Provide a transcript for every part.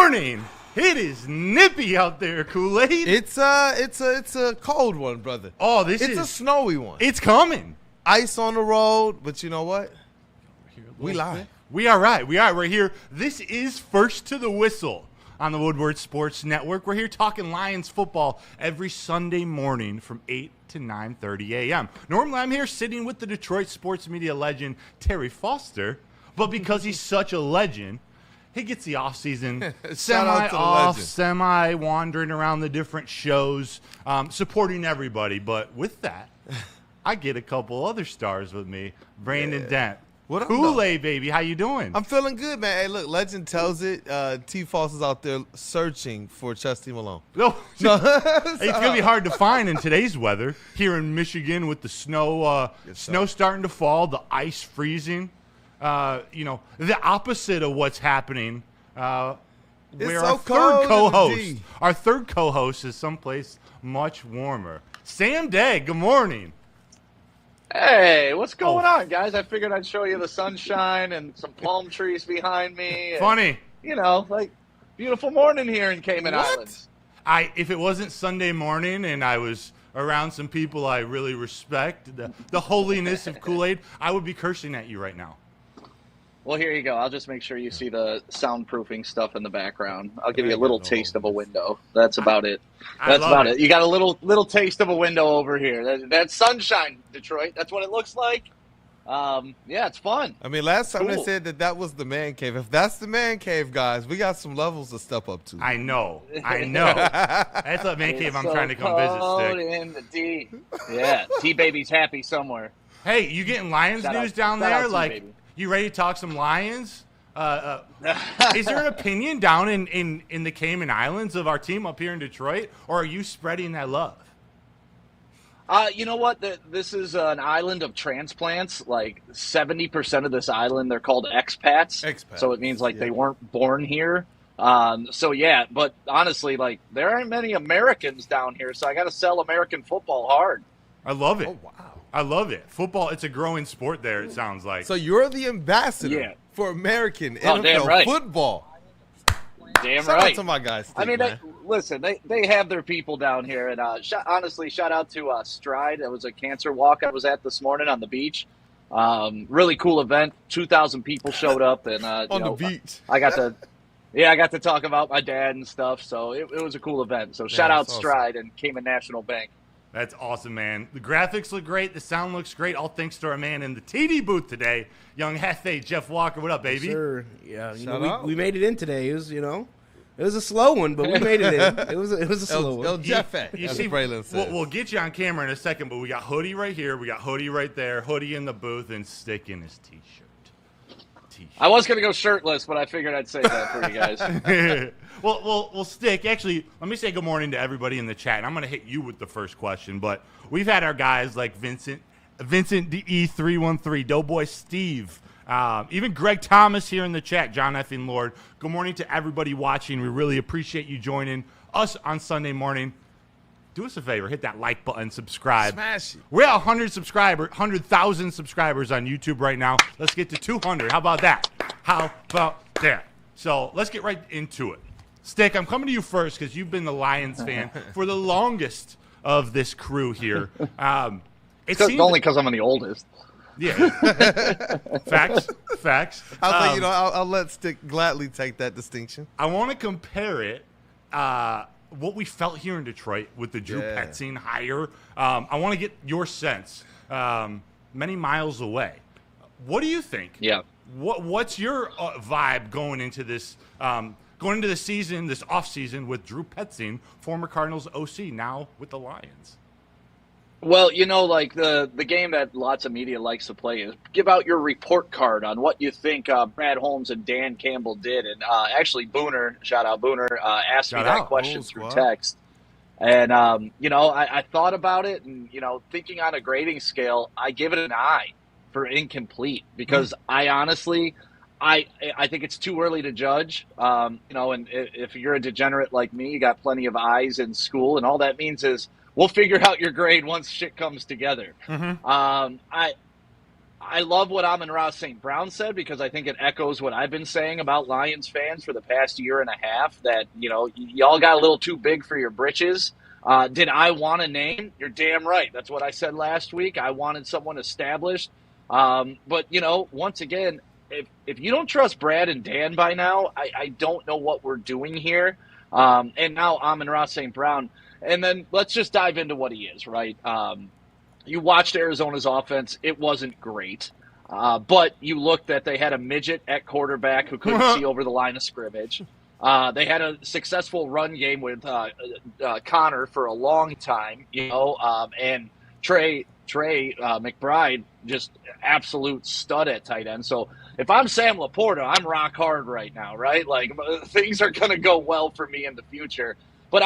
morning. It is nippy out there, Kool Aid. It's a cold one, brother. Oh, It's a snowy one. It's coming. Ice on the road, but you know what? We live. We are right. We are right here. This is First to the Whistle on the Woodward Sports Network. We're here talking Lions football every Sunday morning from 8 to 9:30 a.m. Normally, I'm here sitting with the Detroit sports media legend Terry Foster, but because he's such a legend, he gets the offseason semi-off, semi-wandering around the different shows, supporting everybody. But with that, I get a couple other stars with me. Brandon Dent. What up, Kool Aid, baby. How you doing? I'm feeling good, man. Hey, look, legend tells it. T-Foss is out there searching for Chesty Malone. No. It's going to be hard to find in today's weather here in Michigan with the snow starting to fall, the ice freezing. The opposite of what's happening. Where our third co-host is someplace much warmer. Sam Day, good morning. Hey, what's going on, guys? I figured I'd show you the sunshine and some palm trees behind me. Funny. Like beautiful morning here in Cayman Islands. If it wasn't Sunday morning and I was around some people I really respect, the holiness of Kool Aid, I would be cursing at you right now. Well, here you go. I'll just make sure you see the soundproofing stuff in the background. I'll give you a little taste of a window. That's about it. That's about it. You got a little taste of a window over here. That's sunshine, Detroit. That's what it looks like. Yeah, it's fun. I mean, last time they said that was the man cave. If that's the man cave, guys, we got some levels to step up to. I know. That's what man cave I'm trying to come visit, Stick. In the D. Yeah, T-Baby's happy somewhere. Hey, you getting Lions news down there? Like, you ready to talk some Lions? Is there an opinion down in the Cayman Islands of our team up here in Detroit, or are you spreading that love? You know what? This is an island of transplants. Like 70% of this island, they're called expats. So it means they weren't born here. But honestly, there aren't many Americans down here, so I got to sell American football hard. I love it. Oh, wow. I love it. Football, it's a growing sport there, it sounds like. So you're the ambassador for American NFL football. Damn Shout right. out to my guys. Steve, listen, they have their people down here. And honestly, shout out to Stride. That was a cancer walk I was at this morning on the beach. Really cool event. 2,000 people showed up. And on the beach. I got to talk about my dad and stuff. So it was a cool event. So shout out Stride and Cayman National Bank. That's awesome, man. The graphics look great. The sound looks great. All thanks to our man in the TD booth today, young Hefe, Jeff Walker. What up, baby? Yes, sir. Yeah, we made it in today. It was, it was a slow one, but we made it in. It was a slow one. Jeff, you see, we'll get you on camera in a second, but we got Hoodie right here. We got Hoodie right there. Hoodie in the booth and Stick in his T-shirt. I was going to go shirtless, but I figured I'd say that for you guys. Well, Stick, actually, let me say good morning to everybody in the chat. And I'm going to hit you with the first question, but we've had our guys like Vincent DE313, Doughboy Steve, even Greg Thomas here in the chat, John Effing Lord. Good morning to everybody watching. We really appreciate you joining us on Sunday morning. Do us a favor, hit that like button, subscribe. Smash it. We're at 100,000 subscribers on YouTube right now. Let's get to 200. How about that? So let's get right into it. Stick, I'm coming to you first because you've been the Lions fan for the longest of this crew here. It's only because I'm the oldest. Yeah. Facts. I'll let Stick gladly take that distinction. I want to compare it. What we felt here in Detroit with the Drew Petzing hire. I want to get your sense. Many miles away. What do you think? Yeah. What's your vibe going into this season, this offseason with Drew Petzing, former Cardinals OC, now with the Lions? Well, the game that lots of media likes to play is give out your report card on what you think Brad Holmes and Dan Campbell did. And actually, Booner, shout out Booner, asked me that question through text. And, I thought about it and, thinking on a grading scale, I give it an I for incomplete because I honestly I think it's too early to judge. And if you're a degenerate like me, you got plenty of I's in school, and all that means is we'll figure out your grade once shit comes together. Mm-hmm. I love what Amon-Ra St. Brown said because I think it echoes what I've been saying about Lions fans for the past year and a half, that, y'all got a little too big for your britches. Did I want a name? You're damn right. That's what I said last week. I wanted someone established. But, once again, if you don't trust Brad and Dan by now, I don't know what we're doing here. And now Amon-Ra St. Brown. And then let's just dive into what he is, right? You watched Arizona's offense. It wasn't great. But you looked that they had a midget at quarterback who couldn't see over the line of scrimmage. They had a successful run game with Connor for a long time, and Trey McBride, just absolute stud at tight end. So if I'm Sam Laporta, I'm rock hard right now, right? Like, things are going to go well for me in the future. But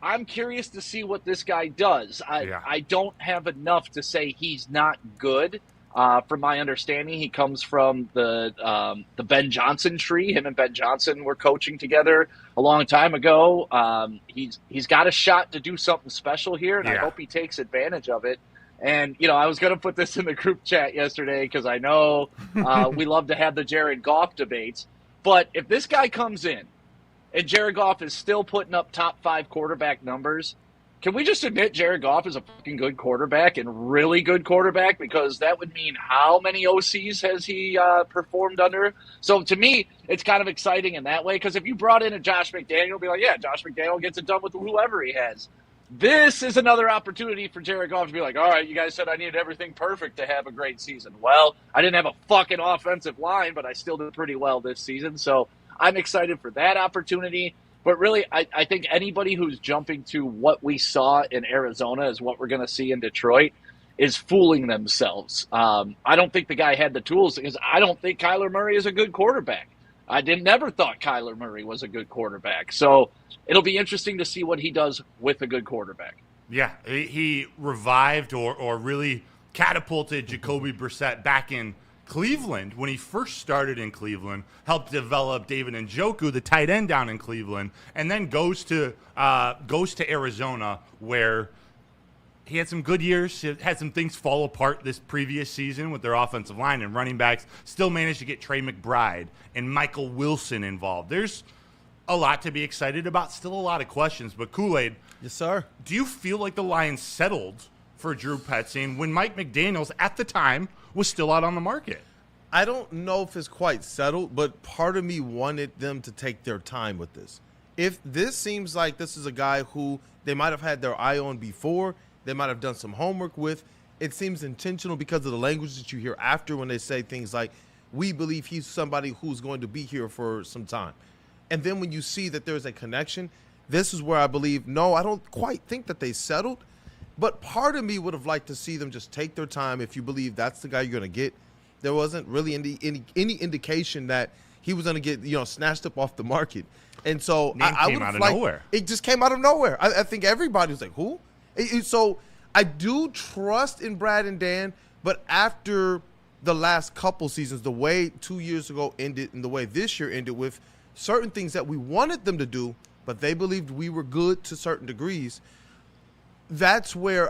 I'm curious to see what this guy does. I don't have enough to say he's not good. From my understanding, he comes from the Ben Johnson tree. Him and Ben Johnson were coaching together a long time ago. He's got a shot to do something special here, and I hope he takes advantage of it. And, I was going to put this in the group chat yesterday because I know we love to have the Jared Goff debates. But if this guy comes in and Jared Goff is still putting up top 5 quarterback numbers, can we just admit Jared Goff is a fucking good quarterback and really good quarterback? Because that would mean how many OCs has he performed under? So to me, it's kind of exciting in that way. Because if you brought in a Josh McDaniel, be like, yeah, Josh McDaniel gets it done with whoever he has. This is another opportunity for Jared Goff to be like, all right, you guys said I needed everything perfect to have a great season. Well, I didn't have a fucking offensive line, but I still did pretty well this season. So I'm excited for that opportunity. But really, I think anybody who's jumping to what we saw in Arizona is what we're going to see in Detroit is fooling themselves. I don't think the guy had the tools because I don't think Kyler Murray is a good quarterback. I never thought Kyler Murray was a good quarterback. So it'll be interesting to see what he does with a good quarterback. Yeah, he revived or really catapulted Jacoby Brissett back in Cleveland when he first started in Cleveland, helped develop David Njoku, the tight end down in Cleveland, and then goes to Arizona where he had some good years, had some things fall apart this previous season with their offensive line and running backs, still managed to get Trey McBride and Michael Wilson involved. There's a lot to be excited about, still a lot of questions, but Kool Aid. Yes, sir. Do you feel like the Lions settled for Drew Petzing when Mike McDaniels at the time was still out on the market? I don't know if it's quite settled, but part of me wanted them to take their time with this. If this seems like this is a guy who they might have had their eye on before, they might have done some homework with, it seems intentional because of the language that you hear after when they say things like, we believe he's somebody who's going to be here for some time. And then when you see that there's a connection, this is where I believe, no, I don't quite think that they settled. But part of me would have liked to see them just take their time if you believe that's the guy you're going to get. There wasn't really any indication that he was going to get, snatched up off the market. And so I would have liked – nowhere. It just came out of nowhere. I think everybody was like, who? So I do trust in Brad and Dan, but after the last couple seasons, the way 2 years ago ended and the way this year ended with certain things that we wanted them to do, but they believed we were good to certain degrees – that's where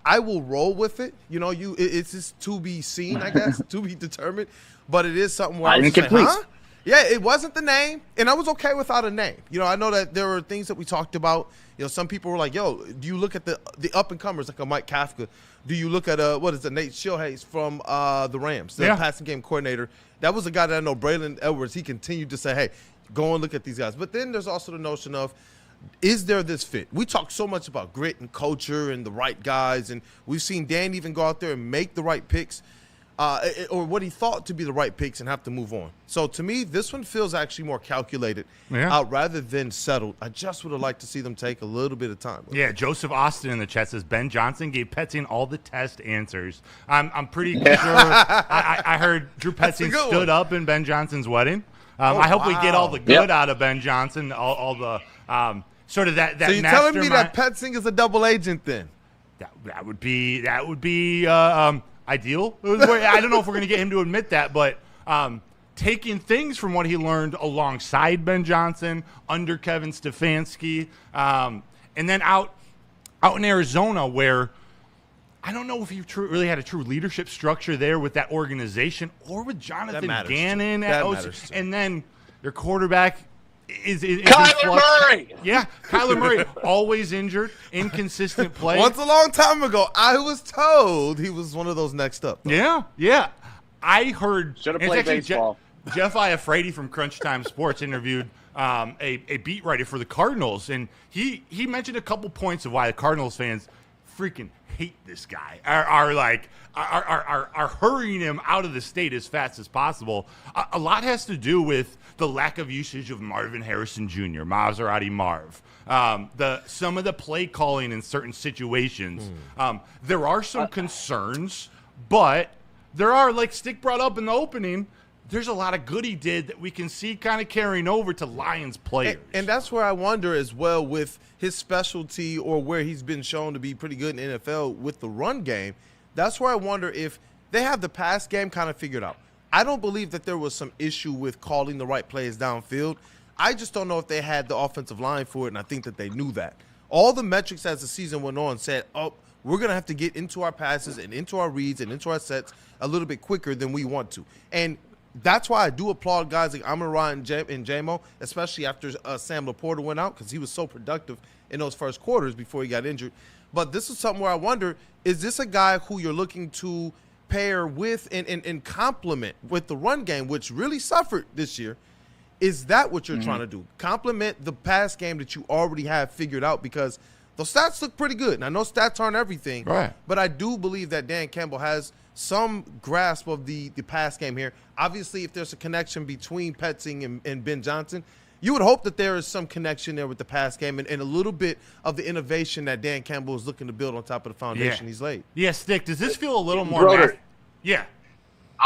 I will roll with it. It's just to be seen, I guess, to be determined. But it is something where I was like, huh? Yeah, it wasn't the name, and I was okay without a name. I know that there were things that we talked about. Some people were like, yo, do you look at the up-and-comers like a Mike Kafka? Do you look at, Nate Shilhays from the Rams, the passing game coordinator? That was a guy that I know, Braylon Edwards. He continued to say, hey, go and look at these guys. But then there's also the notion of, is there this fit? We talk so much about grit and culture and the right guys, and we've seen Dan even go out there and make the right picks or what he thought to be the right picks and have to move on. So to me, this one feels actually more calculated rather than settled. I just would have liked to see them take a little bit of time. Yeah, Joseph Austin in the chat says, Ben Johnson gave Petzing all the test answers. I'm pretty sure I heard Drew Petzing stood up in Ben Johnson's wedding. I hope we get all the good out of Ben Johnson, all the sort of that. So you're telling me that Petzing is a double agent then? That would be ideal. I don't know if we're going to get him to admit that, but taking things from what he learned alongside Ben Johnson, under Kevin Stefanski, and then out in Arizona where I don't know if he really had a true leadership structure there with that organization or with Jonathan Gannon at OC. And then their quarterback is Kyler Murray. Yeah, Kyler Murray, always injured, inconsistent play. Once a long time ago, I was told he was one of those next up. Yeah. I heard. Should have played baseball. Jeff Iafrate from Crunch Time Sports interviewed a beat writer for the Cardinals, and he mentioned a couple points of why the Cardinals fans freaking hate this guy, are hurrying him out of the state as fast as possible. A lot has to do with the lack of usage of Marvin Harrison Jr., Maserati Marv, some of the play calling in certain situations. There are some concerns, but there are, like Stick brought up in the opening, there's a lot of good he did that we can see kind of carrying over to Lions players. And that's where I wonder as well with his specialty, or where he's been shown to be pretty good in the NFL with the run game. That's where I wonder if they have the pass game kind of figured out. I don't believe that there was some issue with calling the right plays downfield. I just don't know if they had the offensive line for it, and I think that they knew that. All the metrics as the season went on said, we're going to have to get into our passes and into our reads and into our sets a little bit quicker than we want to. And that's why I do applaud guys like Amon-Ra and J-Mo, especially after Sam Laporta went out, because he was so productive in those first quarters before he got injured. But this is something where I wonder, is this a guy who you're looking to pair with and complement with the run game, which really suffered this year? Is that what you're trying to do? Complement the pass game that you already have figured out, because the stats look pretty good. And I know stats aren't everything, right, but I do believe that Dan Campbell has some grasp of the pass game here. Obviously, if there's a connection between Petzing and Ben Johnson, you would hope that there is some connection there with the pass game and a little bit of the innovation that Dan Campbell is looking to build on top of the foundation he's laid. Yeah, Stick, does this feel a little more Broder. Yeah.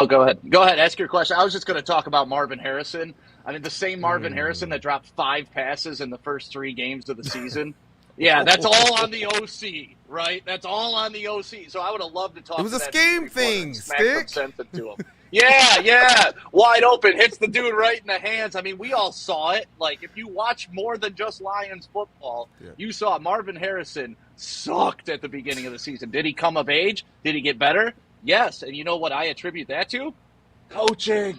Oh, go ahead. Go ahead. Ask your question. I was just going to talk about Marvin Harrison. I mean, the same Marvin Harrison that dropped 5 passes in the first 3 games of the season. Yeah, that's all on the OC, right? That's all on the OC. So I would have loved to talk. It was a scheme thing, Stick. Sent it to him. Yeah, wide open, hits the dude right in the hands. I mean, we all saw it. Like, if you watch more than just Lions football, you saw Marvin Harrison sucked at the beginning of the season. Did he come of age? Did he get better? Yes, and you know what I attribute that to? Coaching.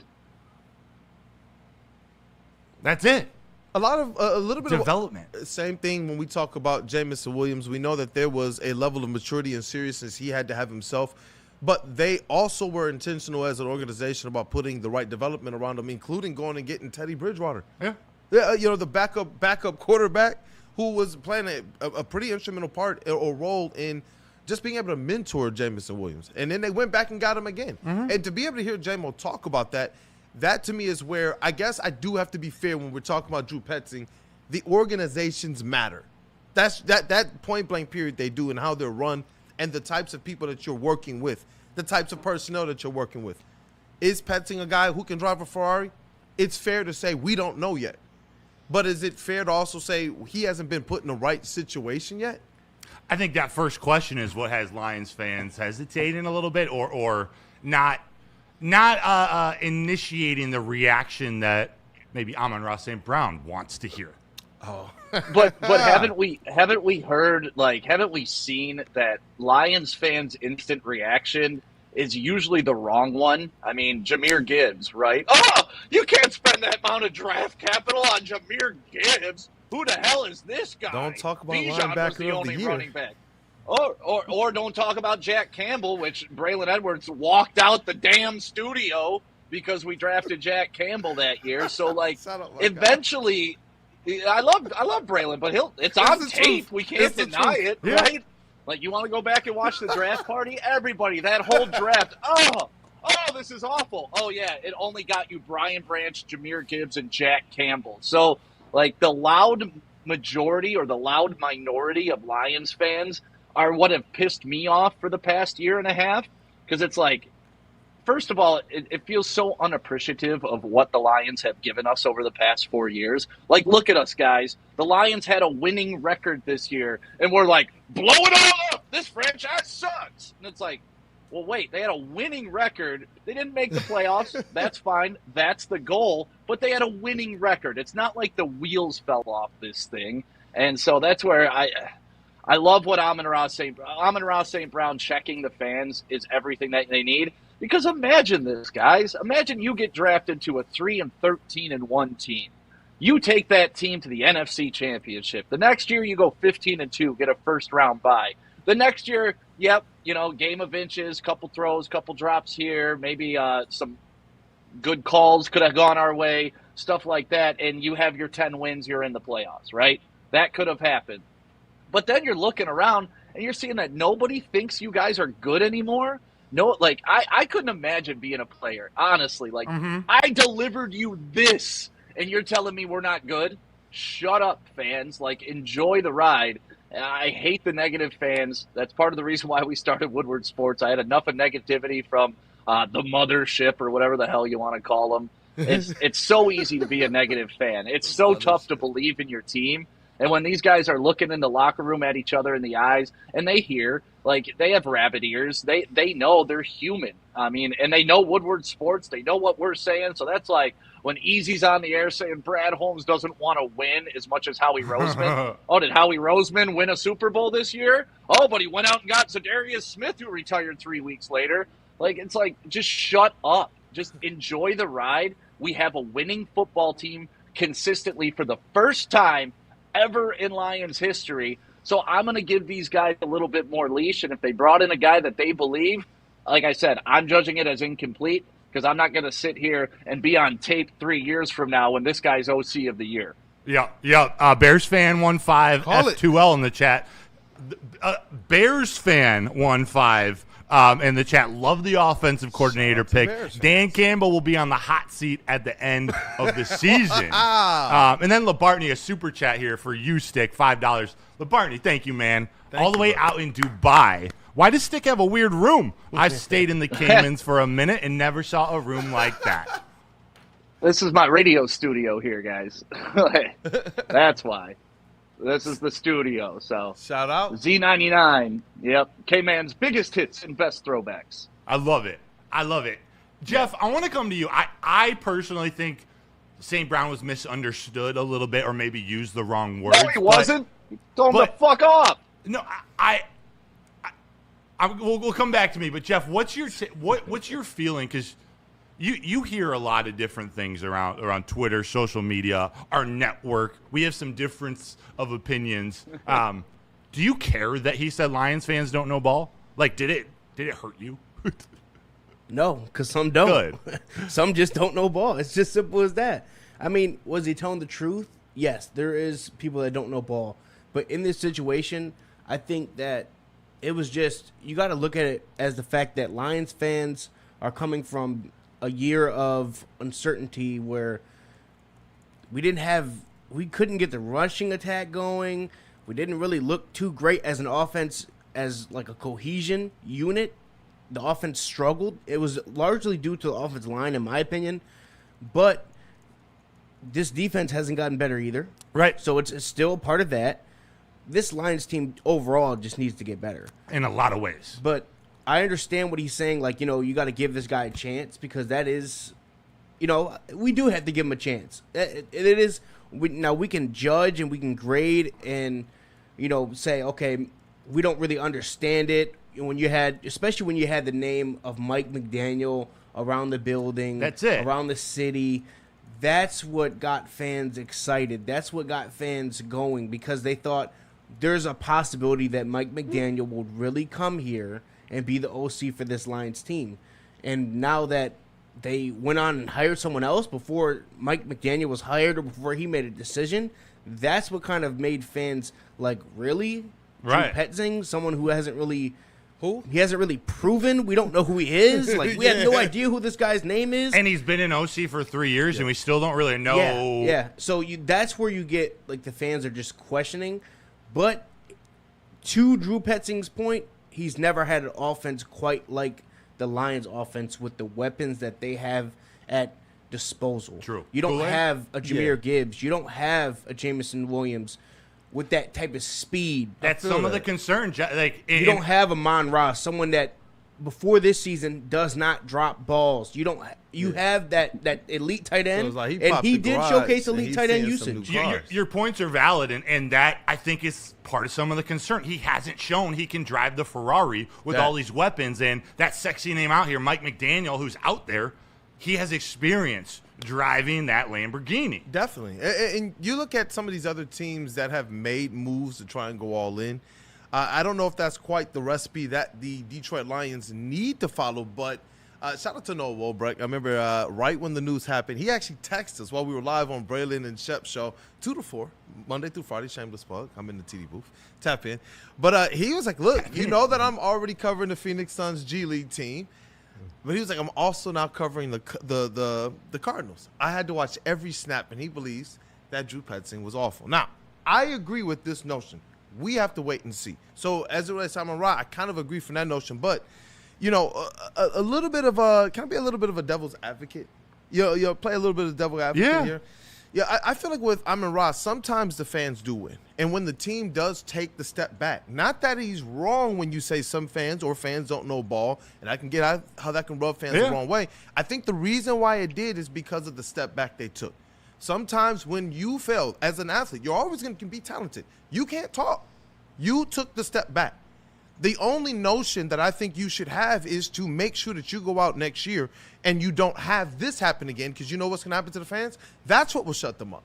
That's it. A little bit development. Same thing when we talk about Jamison Williams. We know that there was a level of maturity and seriousness he had to have himself, but they also were intentional as an organization about putting the right development around him, including going and getting Teddy Bridgewater. Yeah, the backup quarterback who was playing a pretty instrumental part or role in just being able to mentor Jamison Williams. And then they went back and got him again. And to be able to hear J-Mo talk about that to me is where I guess I do have to be fair when we're talking about Drew Petzing. The organizations matter. That's that point blank period they do, and how they're run, and the types of people that you're working with, the types of personnel that you're working with. Is Petzing a guy who can drive a Ferrari? It's fair to say we don't know yet. But is it fair to also say he hasn't been put in the right situation yet? I think that first question is what has Lions fans hesitating a little bit or not initiating the reaction that maybe Amon-Ra St. Brown wants to hear. But haven't we heard, like, haven't we seen that Lions fans' instant reaction is usually the wrong one? I mean, Jahmyr Gibbs, right? Oh, you can't spend that amount of draft capital on Jahmyr Gibbs. Who the hell is this guy? Don't talk about Bijan linebacker was the of only the year. running back. Or don't talk about Jack Campbell, which Braylon Edwards walked out the damn studio because we drafted Jack Campbell that year. So, like, eventually, I love Braylon, but it's on tape. We can't deny it, right? Like, you want to go back and watch the draft party? Everybody, that whole draft. Oh, this is awful. Oh, yeah, it only got you Brian Branch, Jahmyr Gibbs, and Jack Campbell. So, like, the loud majority or the loud minority of Lions fans are what have pissed me off for the past year and a half, because it's like, first of all, it feels so unappreciative of what the Lions have given us over the past 4 years. Like, look at us, guys. The Lions had a winning record this year, and we're like, blow it all up! This franchise sucks! And it's like, well, wait, they had a winning record. They didn't make the playoffs. That's fine. That's the goal. But they had a winning record. It's not like the wheels fell off this thing. And so that's where I love what Amon-Ra St. Brown checking the fans is everything that they need. Because imagine this, guys. Imagine you get drafted to a 3-13-1 team. You take that team to the NFC Championship. The next year you go 15-2, get a first-round bye. The next year, game of inches, couple throws, couple drops here, maybe some good calls could have gone our way, stuff like that, and you have your 10 wins, you're in the playoffs, right? That could have happened. But then you're looking around, and you're seeing that nobody thinks you guys are good anymore. No, like, I couldn't imagine being a player, honestly. Like, I delivered you this, and you're telling me we're not good? Shut up, fans. Like, enjoy the ride. I hate the negative fans. That's part of the reason why we started Woodward Sports. I had enough of negativity from the mothership or whatever the hell you want to call them. It's so easy to be a negative fan. It's so tough to believe in your team. And when these guys are looking in the locker room at each other in the eyes, and they hear, like, they have rabbit ears. They know they're human. I mean, and they know Woodward Sports. They know what we're saying. So that's like when Easy's on the air saying Brad Holmes doesn't want to win as much as Howie Roseman. Oh, did Howie Roseman win a Super Bowl this year? Oh, but he went out and got Zadarius Smith, who retired 3 weeks later. Like, it's like, just shut up. Just enjoy the ride. We have a winning football team consistently for the first time ever in Lions history. So I'm going to give these guys a little bit more leash. And if they brought in a guy that they believe, like I said, I'm judging it as incomplete because I'm not going to sit here and be on tape 3 years from now when this guy's OC of the year. Yeah. Bears fan 1-5, F2L in the chat. Bears fan 1-5. In the chat, love the offensive coordinator pick. Dan Campbell will be on the hot seat at the end of the season. And then LaBartney, a super chat here for you, Stick, $5. LaBartney, thank you, man. All the way out in Dubai. Why does Stick have a weird room? I stayed in the Caymans for a minute and never saw a room like that. This is my radio studio here, guys. That's why. This is the studio, so. Shout out. Z99. Yep. K-Man's biggest hits and best throwbacks. I love it. Jeff, I want to come to you. I personally think St. Brown was misunderstood a little bit or maybe used the wrong words. No, he wasn't. Told him to fuck off. No, we'll come back to me. But, Jeff, what's your feeling? Because You hear a lot of different things around Twitter, social media, our network. We have some difference of opinions. Do you care that he said Lions fans don't know ball? Like, did it hurt you? No, because some don't. Some just don't know ball. It's just simple as that. I mean, was he telling the truth? Yes, there is people that don't know ball. But in this situation, I think that it was just, you got to look at it as the fact that Lions fans are coming from a year of uncertainty where we couldn't get the rushing attack going. We didn't really look too great as an offense, as like a cohesion unit. The offense struggled. It was largely due to the offensive line, in my opinion. But this defense hasn't gotten better either. Right. So it's still part of that. This Lions team overall just needs to get better. In a lot of ways. But I understand what he's saying. Like, you got to give this guy a chance because that is, we do have to give him a chance. It is. Now we can judge and we can grade and, say, okay, we don't really understand it. Especially when you had the name of Mike McDaniel around the building. That's it. Around the city. That's what got fans excited. That's what got fans going because they thought there's a possibility that Mike McDaniel will really come here and be the OC for this Lions team. And now that they went on and hired someone else before Mike McDaniel was hired or before he made a decision, that's what kind of made fans like, really? Right. Petzing, someone who hasn't really he hasn't really proven. We don't know who he is. Like, we have no idea who this guy's name is. And he's been in OC for 3 years, and we still don't really know. Yeah. So that's where you get, like, the fans are just questioning. But to Drew Petzing's point, he's never had an offense quite like the Lions offense with the weapons that they have at disposal. True. You don't have a Jahmyr Gibbs. You don't have a Jameson Williams with that type of speed. That's some of the concern. You don't have Amon-Ra, someone that before this season does not drop balls. You have that elite tight end, So and he did showcase elite tight end usage. Your points are valid, and that I think is part of some of the concern. He hasn't shown he can drive the Ferrari with all these weapons, and that sexy name out here, Mike McDaniel, who's out there, he has experience driving that Lamborghini. Definitely. And you look at some of these other teams that have made moves to try and go all in. I don't know if that's quite the recipe that the Detroit Lions need to follow, but shout out to Noah Wolbrecht. I remember right when the news happened, he actually texted us while we were live on Braylon and Shep's show, 2 to 4, Monday through Friday, shameless plug. I'm in the TD booth. Tap in. But he was like, look, you know that I'm already covering the Phoenix Suns G League team. But he was like, I'm also now covering the Cardinals. I had to watch every snap, and he believes that Drew Petzing was awful. Now, I agree with this notion. We have to wait and see. So as it relates to Amon-Ra, I kind of agree from that notion. But, a little bit of can I be a little bit of a devil's advocate? You'll play a little bit of devil's advocate here. Yeah, I feel like with Amon-Ra, sometimes the fans do win. And when the team does take the step back, not that he's wrong when you say some fans or fans don't know ball, and I can get how that can rub fans the wrong way. I think the reason why it did is because of the step back they took. Sometimes when you fail as an athlete, you're always going to be talented. You can't talk. You took the step back. The only notion that I think you should have is to make sure that you go out next year and you don't have this happen again, because you know what's going to happen to the fans? That's what will shut them up.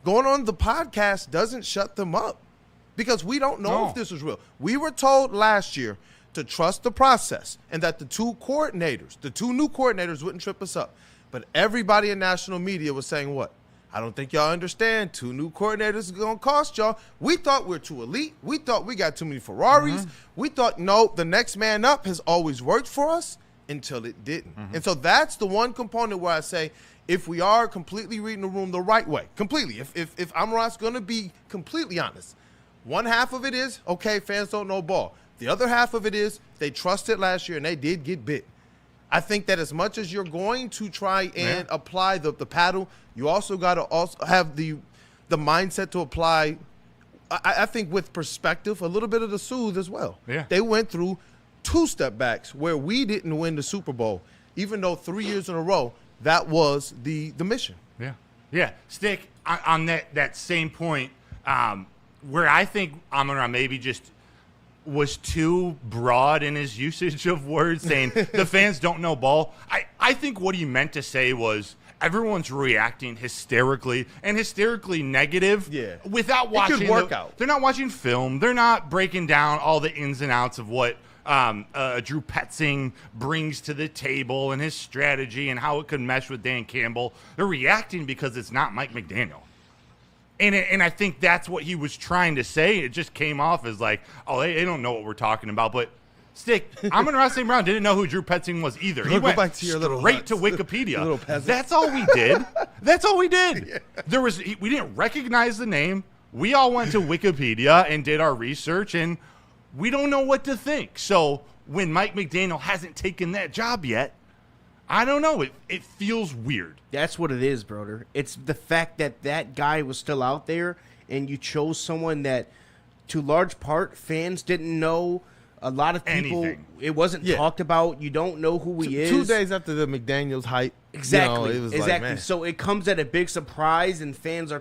Going on the podcast doesn't shut them up because we don't know if this is real. We were told last year to trust the process and that the two new coordinators wouldn't trip us up. But everybody in national media was saying what? I don't think y'all understand. 2 new coordinators is going to cost y'all. We thought we're too elite. We thought we got too many Ferraris. We thought, no, the next man up has always worked for us until it didn't. And so that's the one component where I say if we are completely reading the room the right way, completely, if Amon-Ra's going to be completely honest, one half of it is, okay, fans don't know ball. The other half of it is they trusted last year and they did get bit. I think that as much as you're going to try and apply the paddle, you also got to also have the mindset to apply, I think, with perspective, a little bit of the soothe as well. Yeah. They went through 2 step backs where we didn't win the Super Bowl, even though 3 years in a row, that was the mission. Yeah. Yeah. Stick, on that same point, where I think Amon-Ra maybe just was too broad in his usage of words, saying the fans don't know ball. I think what he meant to say was everyone's reacting hysterically negative without watching. It could work out. They're not watching film. They're not breaking down all the ins and outs of what Drew Petzing brings to the table and his strategy and how it could mesh with Dan Campbell. They're reacting because it's not Mike McDaniel. And I think that's what he was trying to say. It just came off as like, oh, they don't know what we're talking about. But, Stick, Amon-Ra St. Brown didn't know who Drew Petzing was either. He went straight to Wikipedia. That's all we did. That's all we did. We didn't recognize the name. We all went to Wikipedia and did our research, and we don't know what to think. So when Mike McDaniel hasn't taken that job yet, I don't know. It feels weird. That's what it is, Broder. It's the fact that guy was still out there, and you chose someone that, to large part, fans didn't know. A lot of people, it wasn't talked about. You don't know who he is. 2 days after the McDaniels hype. Exactly. It was exactly. Like, so it comes at a big surprise, and fans are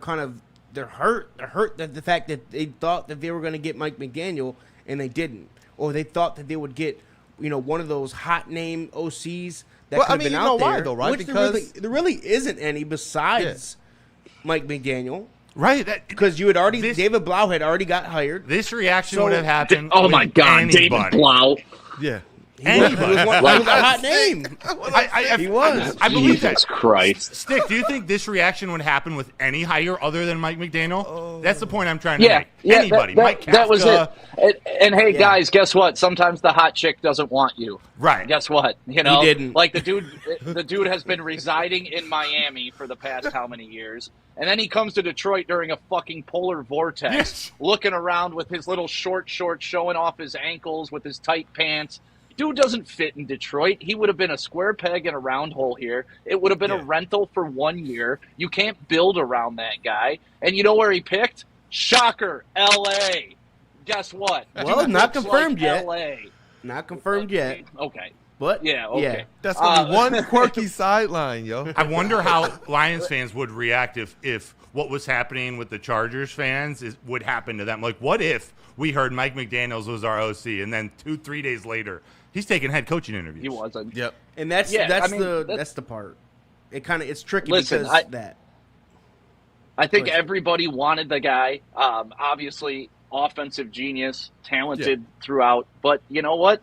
they're hurt. They're hurt that the fact that they thought that they were going to get Mike McDaniel, and they didn't. Or they thought that they would get, one of those hot name OCs that could have been out there. Why, though, right? Because there really isn't any besides Mike McDaniel. Right. Because you had already, David Blau had already got hired. This reaction would have happened. Oh, my God. Anybody. David Blau. Yeah. He was a hot name. He was. I believe that. Jesus Christ. Stick, do you think this reaction would happen with any hire other than Mike McDaniel? That's the point I'm trying to make. Anybody. Mike Kafka. That was it. And hey, guys, guess what? Sometimes the hot chick doesn't want you. Right. Guess what? He didn't. Like the dude has been residing in Miami for the past how many years? And then he comes to Detroit during a fucking polar vortex, looking around with his little short shorts showing off his ankles with his tight pants. Dude doesn't fit in Detroit. He would have been a square peg in a round hole here. It would have been a rental for 1 year. You can't build around that guy. And you know where he picked? Shocker, L.A. Guess what? Well, not confirmed yet. LA. Not confirmed yet. Okay. But yeah, okay. Yeah. That's gonna be one quirky sideline, yo. I wonder how Lions fans would react if what was happening with the Chargers fans would happen to them. Like, what if we heard Mike McDaniels was our OC, and then 2-3 days later he's taking head coaching interviews? He wasn't. Yep. And that's the part. It's tricky because that. I think everybody wanted the guy. Obviously, offensive genius, talented throughout. But you know what?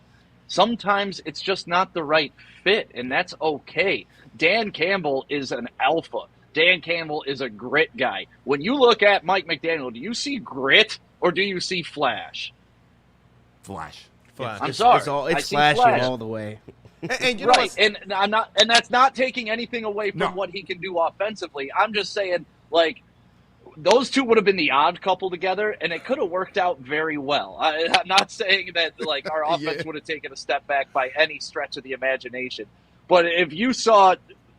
Sometimes it's just not the right fit, and that's okay. Dan Campbell is an alpha. Dan Campbell is a grit guy. When you look at Mike McDaniel, do you see grit or do you see flash? Flash. I'm sorry. It's flashing all the way. And you know right, and that's not taking anything away from what he can do offensively. I'm just saying, like, those two would have been the odd couple together, and it could have worked out very well. I'm not saying that like our offense would have taken a step back by any stretch of the imagination, but if you saw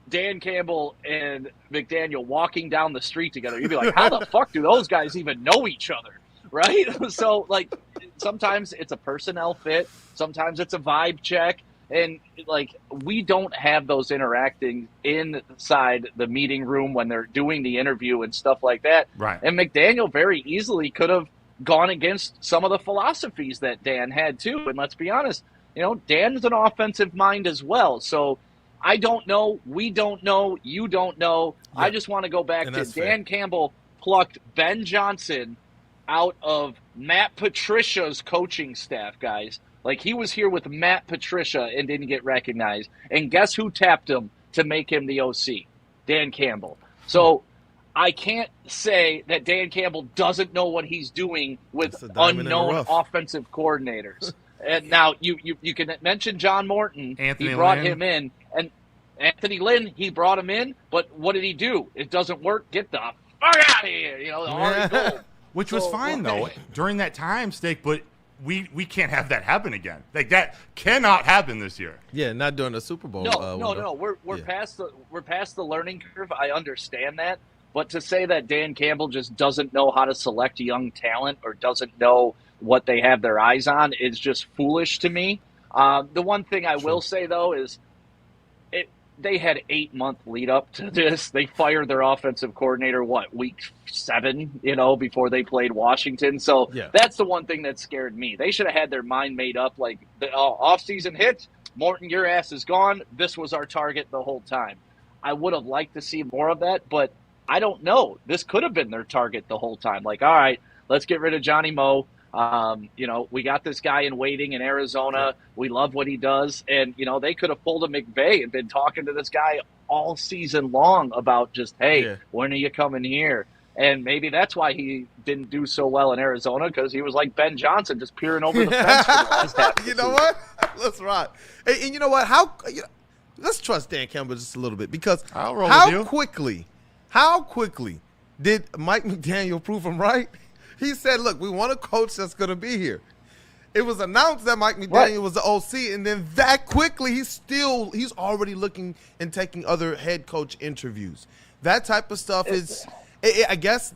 Dan Campbell and McDaniel walking down the street together, you'd be like, how the fuck do those guys even know each other, right? So, like, sometimes it's a personnel fit, sometimes it's a vibe check. And, like, we don't have those interacting inside the meeting room when they're doing the interview and stuff like that. Right. And McDaniel very easily could have gone against some of the philosophies that Dan had, too. And let's be honest, Dan's an offensive mind as well. So I don't know. We don't know. You don't know. Yeah. I just want to go back to Dan Campbell plucked Ben Johnson out of Matt Patricia's coaching staff, guys. Like, he was here with Matt Patricia and didn't get recognized. And guess who tapped him to make him the OC? Dan Campbell. So I can't say that Dan Campbell doesn't know what he's doing with unknown offensive coordinators. And now you can mention John Morton. He brought him in. And Anthony Lynn, he brought him in. But what did he do? It doesn't work. Get the fuck out of here. Ari Gold. Which was fine, though, during that time, Steak, but we can't have that happen again. Like, that cannot happen this year. Yeah, not during the Super Bowl. No. We're past the learning curve. I understand that, but to say that Dan Campbell just doesn't know how to select young talent or doesn't know what they have their eyes on is just foolish to me. The one thing I will say though is they had 8-month lead up to this. They fired their offensive coordinator, week 7, before they played Washington. So that's the one thing that scared me. They should have had their mind made up. Like, the offseason hit, Morton, your ass is gone. This was our target the whole time. I would have liked to see more of that, but I don't know. This could have been their target the whole time. Like, all right, let's get rid of Johnny Moe. We got this guy in waiting in Arizona. We love what he does. And, they could have pulled a McVay and been talking to this guy all season long about just, hey, when are you coming here? And maybe that's why he didn't do so well in Arizona, because he was like Ben Johnson, just peering over the fence for the last half. You know what? Let's rock. And you know what? Let's trust Dan Campbell just a little bit, because how quickly did Mike McDaniel prove him right? He said, look, we want a coach that's going to be here. It was announced that Mike McDaniel was the OC, and then that quickly he's already looking and taking other head coach interviews. That type of stuff is I guess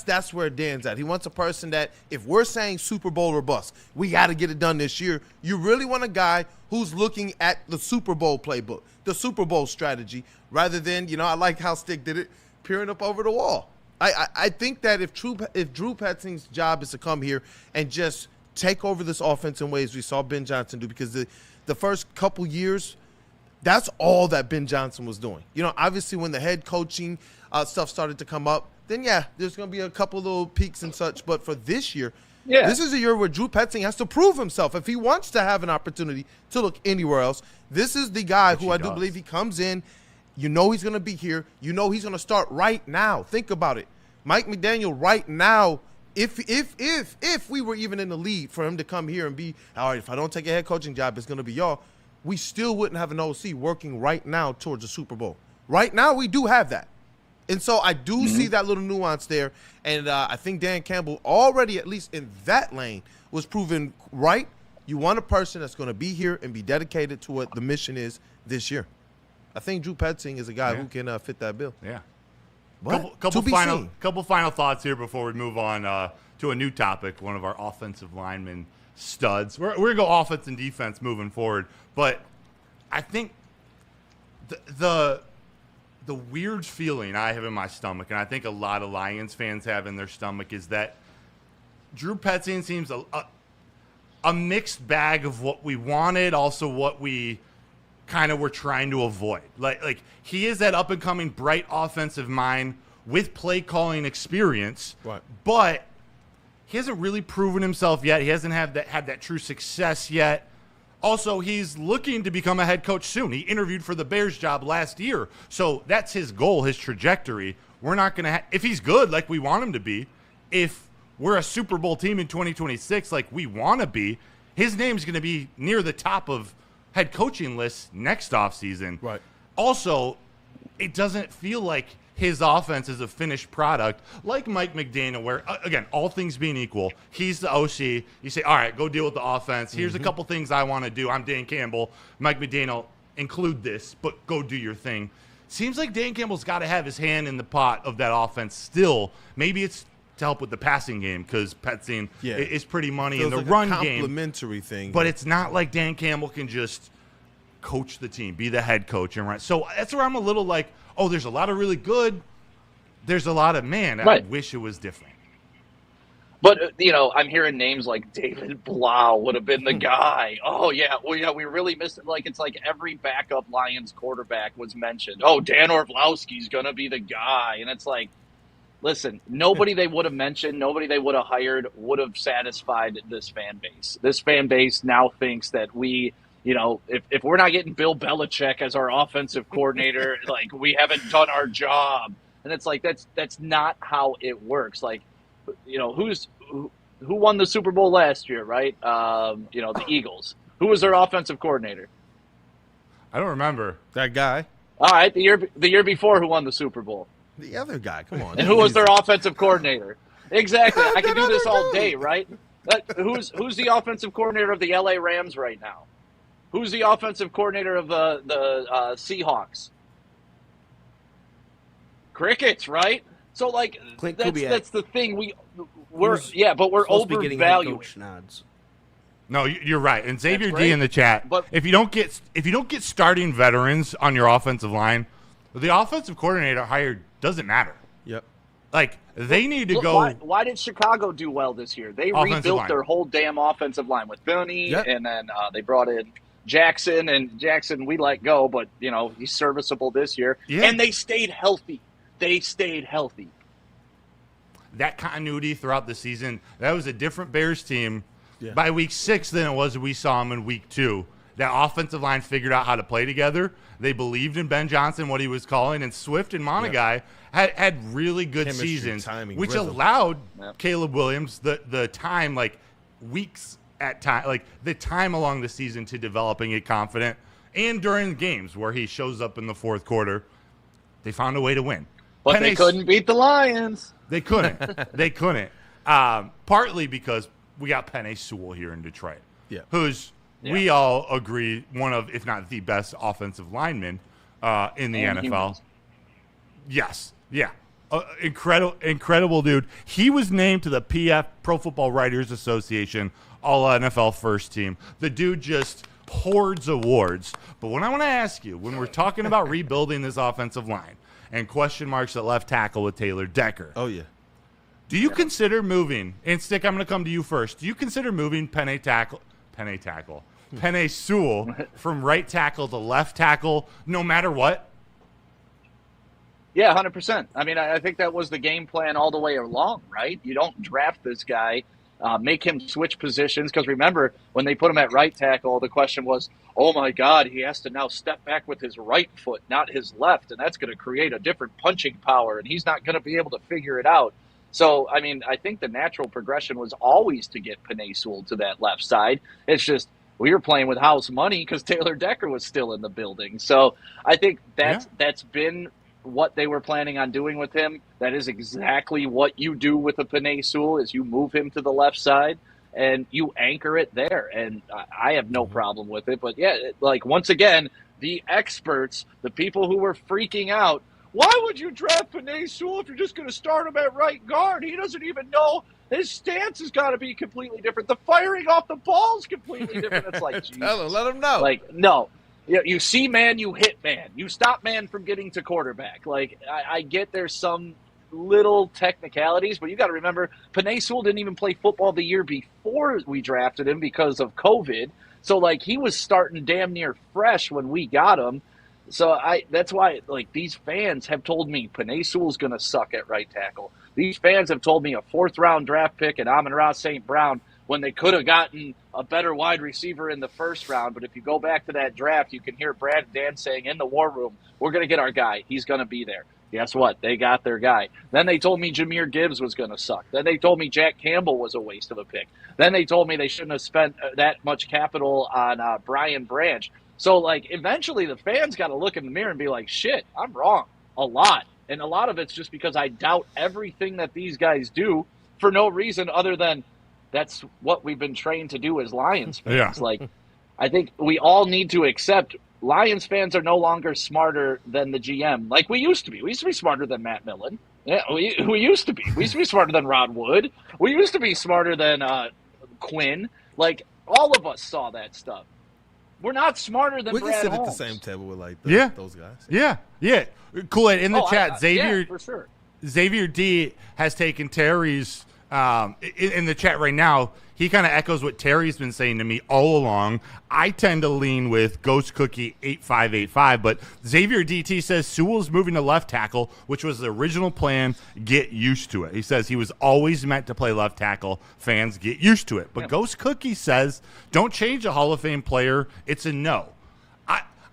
that's where Dan's at. He wants a person that, if we're saying Super Bowl or bust, we got to get it done this year. You really want a guy who's looking at the Super Bowl playbook, the Super Bowl strategy, rather than, I like how Stick did it, peering up over the wall. I think that if Drew Petzing's job is to come here and just take over this offense in ways we saw Ben Johnson do, because the first couple years, that's all that Ben Johnson was doing. Obviously when the head coaching stuff started to come up, then there's going to be a couple little peaks and such. But for this year, this is a year where Drew Petzing has to prove himself. If he wants to have an opportunity to look anywhere else, this is the guy who I do believe he comes in. He's going to be here. He's going to start right now. Think about it. Mike McDaniel right now, if we were even in the lead for him to come here and be, all right, if I don't take a head coaching job, it's going to be y'all, we still wouldn't have an OC working right now towards the Super Bowl. Right now, we do have that. And so I do see that little nuance there. And I think Dan Campbell already, at least in that lane, was proven right. You want a person that's going to be here and be dedicated to what the mission is this year. I think Drew Petzing is a guy who can fit that bill. Yeah. Couple final thoughts here before we move on to a new topic. One of our offensive linemen studs. We're going to go offense and defense moving forward. But I think the weird feeling I have in my stomach, and I think a lot of Lions fans have in their stomach, is that Drew Petzing seems a mixed bag of what we wanted, also what we kind of were trying to avoid. Like he is that up-and-coming bright offensive mind with play-calling experience, right, but he hasn't really proven himself yet. He hasn't had that true success yet. Also, he's looking to become a head coach soon. He interviewed for the Bears job last year, so that's his goal, his trajectory. We're not going to if he's good like we want him to be, if we're a Super Bowl team in 2026 like we want to be, his name's going to be near the top of head coaching lists next offseason. Right. Also, it doesn't feel like his offense is a finished product like Mike McDaniel, where, again, all things being equal, he's the OC. You say, all right, go deal with the offense. Here's a couple things I want to do. I'm Dan Campbell. Mike McDaniel, include this, but go do your thing. Seems like Dan Campbell's got to have his hand in the pot of that offense still. Maybe it's to help with the passing game because Petzing is pretty money in the run game. Complimentary thing. But it's not like Dan Campbell can just coach the team, be the head coach. And right. So that's where I'm a little like, oh, there's a lot of really good. There's a lot of, man, I wish it was different. But, I'm hearing names like David Blau would have been the guy. Oh, yeah. Well, yeah, we really missed it. Like, it's like every backup Lions quarterback was mentioned. Oh, Dan Orlovsky's going to be the guy. And it's like, listen, nobody they would have mentioned, nobody they would have hired would have satisfied this fan base. This fan base now thinks that we, if we're not getting Bill Belichick as our offensive coordinator, like we haven't done our job. And it's like that's not how it works. Like, who won the Super Bowl last year, right? The Eagles. Who was their offensive coordinator? I don't remember. That guy. All right, the year before, who won the Super Bowl? The other guy, come on. And who was their offensive coordinator? Exactly. I can do this all day, right? Who's the offensive coordinator of the LA Rams right now? Who's the offensive coordinator of the Seahawks? Crickets, right? So like that's the thing. We're overvaluing. No, you're right. And Xavier D in the chat. But if you don't get starting veterans on your offensive line, the offensive coordinator hired doesn't matter. Yep. Like they need to go. Why did Chicago do well this year? They rebuilt their whole damn offensive line with Penei, and then they brought in Jackson. And Jackson, we let go, but he's serviceable this year. Yeah. And they stayed healthy. That continuity throughout the season, that was a different Bears team by week 6 than it was we saw them in week 2. That offensive line figured out how to play together. They believed in Ben Johnson, what he was calling, and Swift and Monagai had really good chemistry, seasons, timing, which rhythm. allowed Caleb Williams the time, like weeks at time, like the time along the season to develop and get confident. And during games where he shows up in the fourth quarter, they found a way to win. But they couldn't beat the Lions. They couldn't. They couldn't. Partly because we got Penei Sewell here in Detroit, who's we all agree one of, if not the best offensive linemen in the NFL. Humans. Yes. Yeah. Incredible dude. He was named to the PF Pro Football Writers Association All NFL First Team. The dude just hoards awards. But what I want to ask you, when we're talking about rebuilding this offensive line and question marks at left tackle with Taylor Decker. Oh, yeah. Do you consider moving, and Stick, I'm going to come to you first. Do you consider moving Penei Sewell from right tackle to left tackle no matter what? Yeah, 100%. I mean, I think that was the game plan all the way along, right? You don't draft this guy, make him switch positions. Because remember, when they put him at right tackle, the question was, oh, my God, he has to now step back with his right foot, not his left. And that's going to create a different punching power, and he's not going to be able to figure it out. So, I mean, I think the natural progression was always to get Penei Sewell to that left side. It's just we were playing with house money because Taylor Decker was still in the building. So I think that's been what they were planning on doing with him. That is exactly what you do with a Penei Sewell is you move him to the left side and you anchor it there. And I have no problem with it. But, yeah, like once again, the experts, the people who were freaking out, Why would you draft Penei Sewell if you're just going to start him at right guard? He doesn't even know. His stance has got to be completely different. The firing off the ball is completely different. It's like, Jesus. Tell him, let him know. Like, no. You see man, you hit man. You stop man from getting to quarterback. Like, I get there's some little technicalities, but you got to remember, Penei Sewell didn't even play football the year before we drafted him because of COVID. So, like, he was starting damn near fresh when we got him. So that's why, like, these fans have told me Penei Sewell's going to suck at right tackle. These fans have told me a 4th-round draft pick at Amon-Ra St. Brown when they could have gotten a better wide receiver in the 1st round. But if you go back to that draft, you can hear Brad and Dan saying in the war room, we're going to get our guy. He's going to be there. Guess what? They got their guy. Then they told me Jahmyr Gibbs was going to suck. Then they told me Jack Campbell was a waste of a pick. Then they told me they shouldn't have spent that much capital on Brian Branch. So, like, eventually the fans got to look in the mirror and be like, shit, I'm wrong a lot. And a lot of it's just because I doubt everything that these guys do for no reason other than that's what we've been trained to do as Lions fans. Yeah. Like, I think we all need to accept Lions fans are no longer smarter than the GM like we used to be. We used to be smarter than Matt Millen. Yeah, we used to be. We used to be smarter than Rod Wood. We used to be smarter than Quinn. Like, all of us saw that stuff. We're not smarter than we Brad can sit Holmes. at the same table with, like, those guys. Yeah. Kool Aid in the chat. Xavier, yeah, for sure. Xavier D has taken Terry's in the chat right now. He kind of echoes what Terry's been saying to me all along. I tend to lean with Ghost Cookie 8585, but Xavier DT says Sewell's moving to left tackle, which was the original plan. Get used to it. He says he was always meant to play left tackle. Fans, get used to it. But Ghost Cookie says don't change a Hall of Fame player. It's a no.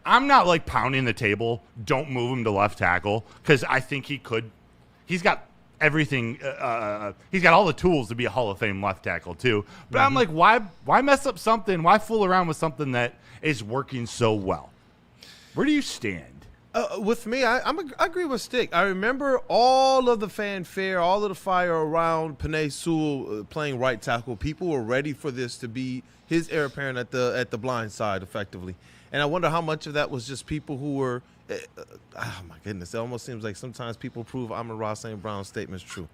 I'm not like pounding the table. Don't move him to left tackle because I think he could. He's got everything. He's got all the tools to be a Hall of Fame left tackle too. But I'm like, why mess up something? Why fool around with something that is working so well? Where do you stand? With me, I agree with Stick. I remember all of the fanfare, all of the fire around Penei Sewell playing right tackle. People were ready for this to be his heir apparent at the blind side, effectively. And I wonder how much of that was just people who were, oh my goodness, it almost seems like sometimes people prove Amon-Ra St. Brown's statements true.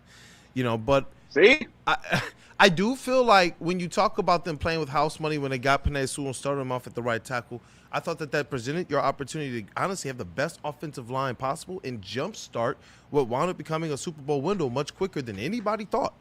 But see, I do feel like when you talk about them playing with house money when they got Penei Sewell and started him off at the right tackle, I thought that presented your opportunity to honestly have the best offensive line possible and jumpstart what wound up becoming a Super Bowl window much quicker than anybody thought.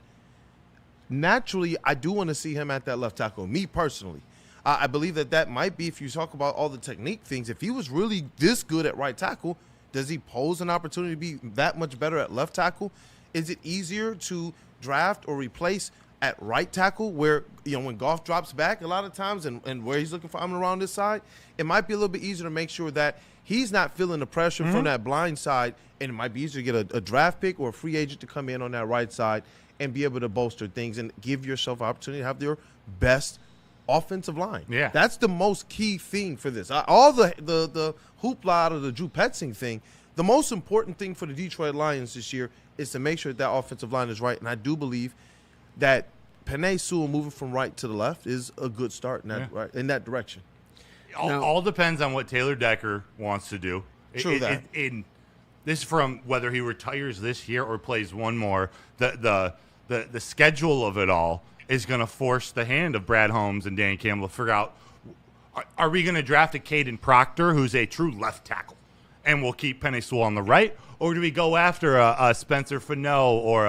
Naturally, I do want to see him at that left tackle, me personally. I believe that might be, if you talk about all the technique things, if he was really this good at right tackle, does he pose an opportunity to be that much better at left tackle? Is it easier to draft or replace at right tackle where, when Goff drops back a lot of times and where he's looking for Amon-Ra on this side, it might be a little bit easier to make sure that he's not feeling the pressure from that blind side, and it might be easier to get a draft pick or a free agent to come in on that right side and be able to bolster things and give yourself an opportunity to have your best offensive line. Yeah. That's the most key thing for this. All the hoopla out of the Drew Petzing thing, the most important thing for the Detroit Lions this year is to make sure that offensive line is right. And I do believe that Penei Sewell moving from right to the left is a good start in that direction. All depends on what Taylor Decker wants to do. True that. This is from whether he retires this year or plays one more. The schedule of it all is going to force the hand of Brad Holmes and Dan Campbell to figure out, are we going to draft a Caden Proctor, who's a true left tackle, and we'll keep Penei Sewell on the right? Or do we go after a Spencer Fano or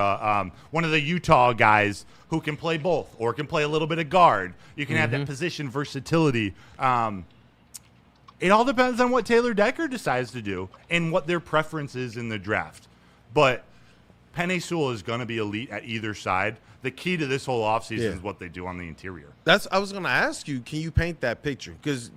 one of the Utah guys who can play both or can play a little bit of guard? You can have that position versatility. It all depends on what Taylor Decker decides to do and what their preference is in the draft. But Penei Sewell is going to be elite at either side. The key to this whole offseason is what they do on the interior. I was going to ask you, can you paint that picture? Because,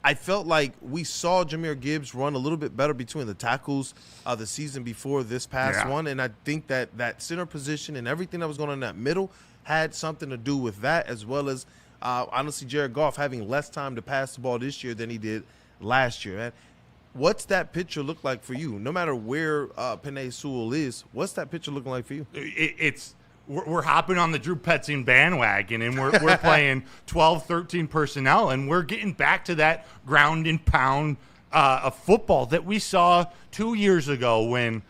I felt like we saw Jahmyr Gibbs run a little bit better between the tackles the season before this past one, and I think that center position and everything that was going on in that middle had something to do with that, as well as, honestly, Jared Goff having less time to pass the ball this year than he did last year. And what's that picture look like for you? No matter where Penei Sewell is, what's that picture looking like for you? We're hopping on the Drew Petzing bandwagon, and we're playing 12, 13 personnel, and we're getting back to that ground and pound a football that we saw 2 years ago when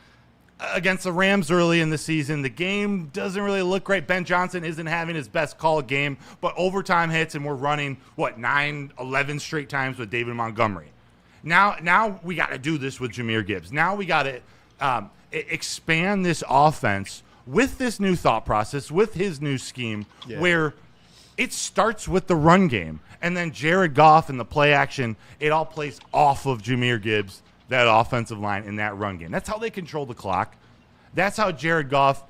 against the Rams early in the season, the game doesn't really look great. Ben Johnson isn't having his best call game, but overtime hits, and we're running, 9-11 straight times with David Montgomery. Now we got to do this with Jahmyr Gibbs. Now we got to expand this offense with this new thought process, with his new scheme, where it starts with the run game. And then Jared Goff and the play action, it all plays off of Jahmyr Gibbs, that offensive line, in that run game. That's how they control the clock. That's how Jared Goff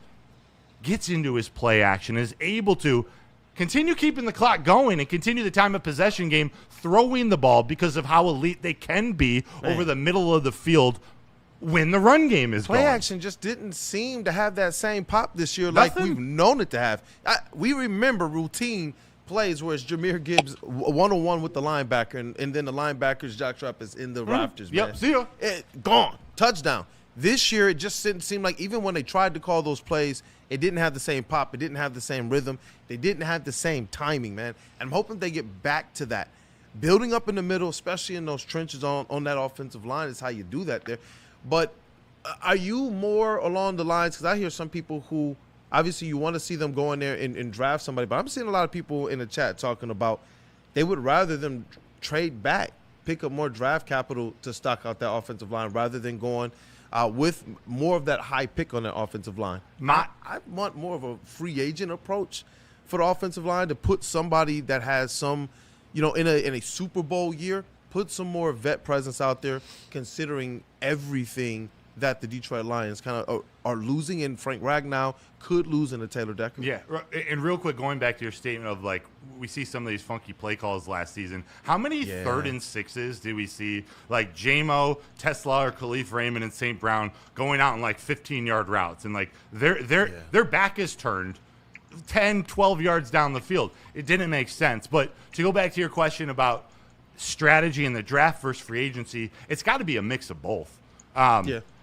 gets into his play action, is able to continue keeping the clock going and continue the time of possession game, throwing the ball because of how elite they can be over the middle of the field when the run game is play going. action just didn't seem to have that same pop this year like we've known it to have. We remember routine plays where it's Jahmyr Gibbs one-on-one with the linebacker, and then the linebacker's jockstrap is in the rafters. Yep, man. see ya. Gone. Touchdown. This year, it just didn't seem like, even when they tried to call those plays, it didn't have the same pop. It didn't have the same rhythm. They didn't have the same timing, man. And I'm hoping they get back to that. Building up in the middle, especially in those trenches on that offensive line, is how you do that there. But are you more along the lines, because I hear some people who, obviously you want to see them go in there and draft somebody, but I'm seeing a lot of people in the chat talking about they would rather them trade back, pick up more draft capital to stock out that offensive line rather than going with more of that high pick on that offensive line. I want more of a free agent approach for the offensive line, to put somebody that has some, in a Super Bowl year, put some more vet presence out there, considering everything that the Detroit Lions kind of are losing, and Frank Ragnow could lose in a Taylor Decker. Yeah, and real quick, going back to your statement of, we see some of these funky play calls last season. How many 3rd and 6s did we see, like J-Mo, Tesla, or Khalif Raymond and St. Brown going out in 15-yard routes, and their back is turned 10, 12 yards down the field? It didn't make sense. But to go back to your question about strategy in the draft versus free agency, it's got to be a mix of both.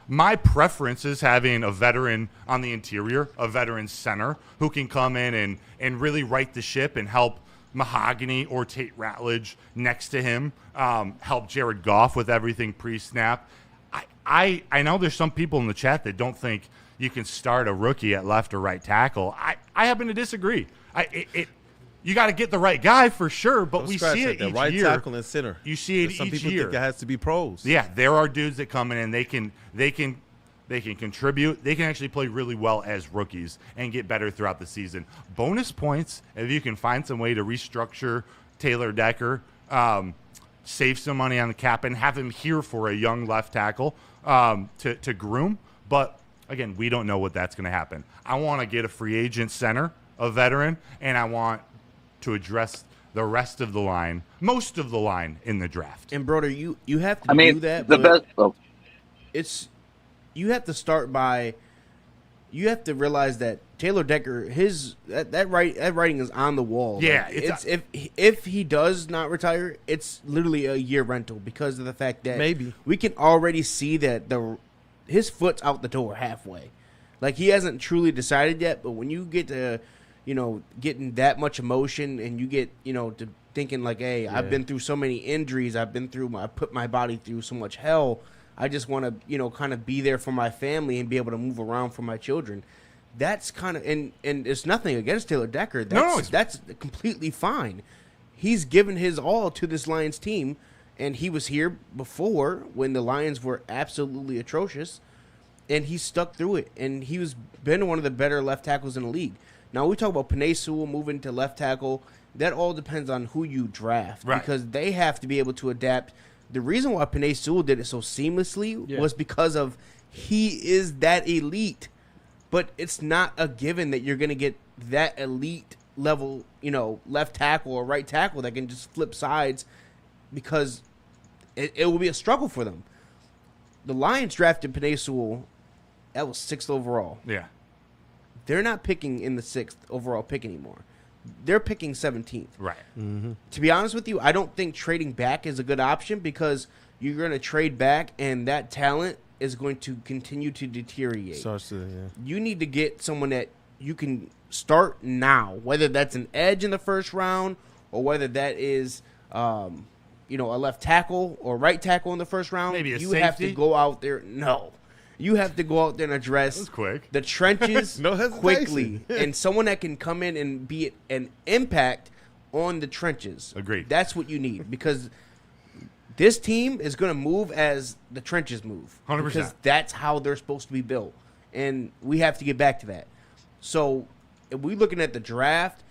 My preference is having a veteran on the interior, a veteran center who can come in and really right the ship and help Mahogany or Tate Ratledge next to him, help Jared Goff with everything pre-snap. I know there's some people in the chat that don't think you can start a rookie at left or right tackle. I happen to disagree. You got to get the right guy for sure, but we see it each right year. Tackle and center. You see it each year. Some people think it has to be pros. Yeah, there are dudes that come in and they can contribute. They can actually play really well as rookies and get better throughout the season. Bonus points if you can find some way to restructure Taylor Decker, save some money on the cap, and have him here for a young left tackle to groom. But again, we don't know what that's going to happen. I want to get a free agent center, a veteran, and I want to address the rest of the line, most of the line in the draft. And Broder, you have to do that. You have to start by, you have to realize that Taylor Decker, that writing is on the wall. Yeah, if he does not retire, it's literally a year rental, because of the fact that maybe we can already see that his foot's out the door halfway. He hasn't truly decided yet, but when you get to getting that much emotion, and you get, to thinking hey, I've been through so many injuries, I put my body through so much hell, I just want to, kind of be there for my family and be able to move around for my children. That's kind of, and it's nothing against Taylor Decker. That's completely fine. He's given his all to this Lions team, and he was here before when the Lions were absolutely atrocious, and he stuck through it, and been one of the better left tackles in the league. Now, we talk about Penei Sewell moving to left tackle. That all depends on who you draft, right? Because they have to be able to adapt. The reason why Penei Sewell did it so seamlessly was because of he is that elite. But it's not a given that you're going to get that elite level, left tackle or right tackle that can just flip sides, because it will be a struggle for them. The Lions drafted Penei Sewell. That was 6th overall. Yeah. They're not picking in the 6th overall pick anymore. They're picking 17th. Right. Mm-hmm. To be honest with you, I don't think trading back is a good option, because you're going to trade back and that talent is going to continue to deteriorate. You need to get someone that you can start now, whether that's an edge in the first round or whether that is a left tackle or right tackle in the first round, Maybe a you safety? have to go out there. No. You have to go out there and address the trenches quickly. And someone that can come in and be an impact on the trenches. Agreed. That's what you need, because this team is going to move as the trenches move. 100%. Because that's how they're supposed to be built. And we have to get back to that. So if we're looking at the draft,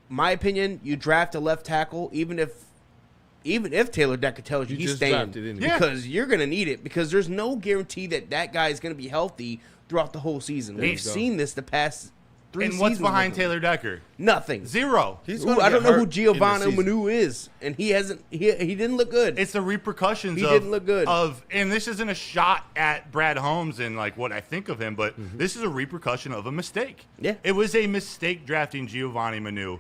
my opinion, you draft a left tackle, even if Taylor Decker tells you he's staying, because you're going to need it, because there's no guarantee that guy is going to be healthy throughout the whole season. We've seen this the past 3 seasons. And what's behind Taylor Decker? Nothing. Zero. I don't know who Giovanni Manu is, and he didn't look good. It's the repercussions didn't look good. And this isn't a shot at Brad Holmes and like what I think of him, but this is a repercussion of a mistake. Yeah. It was a mistake drafting Giovanni Manu,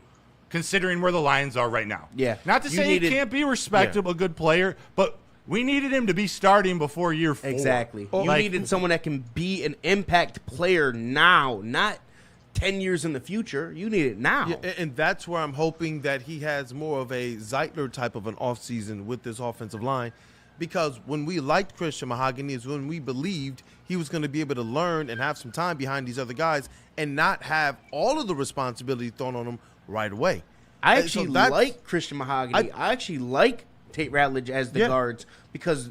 considering where the Lions are right now. Yeah. Not to say he can't be respectable, a good player, but we needed him to be starting before year 4. Exactly. You needed someone that can be an impact player now, not 10 years in the future. You need it now. Yeah, and that's where I'm hoping that he has more of a Zeitler type of an offseason with this offensive line, because when we liked Christian Mahogany is when we believed he was going to be able to learn and have some time behind these other guys and not have all of the responsibility thrown on him right away. I actually like Christian Mahogany. I actually like Tate Ratledge as the guards, because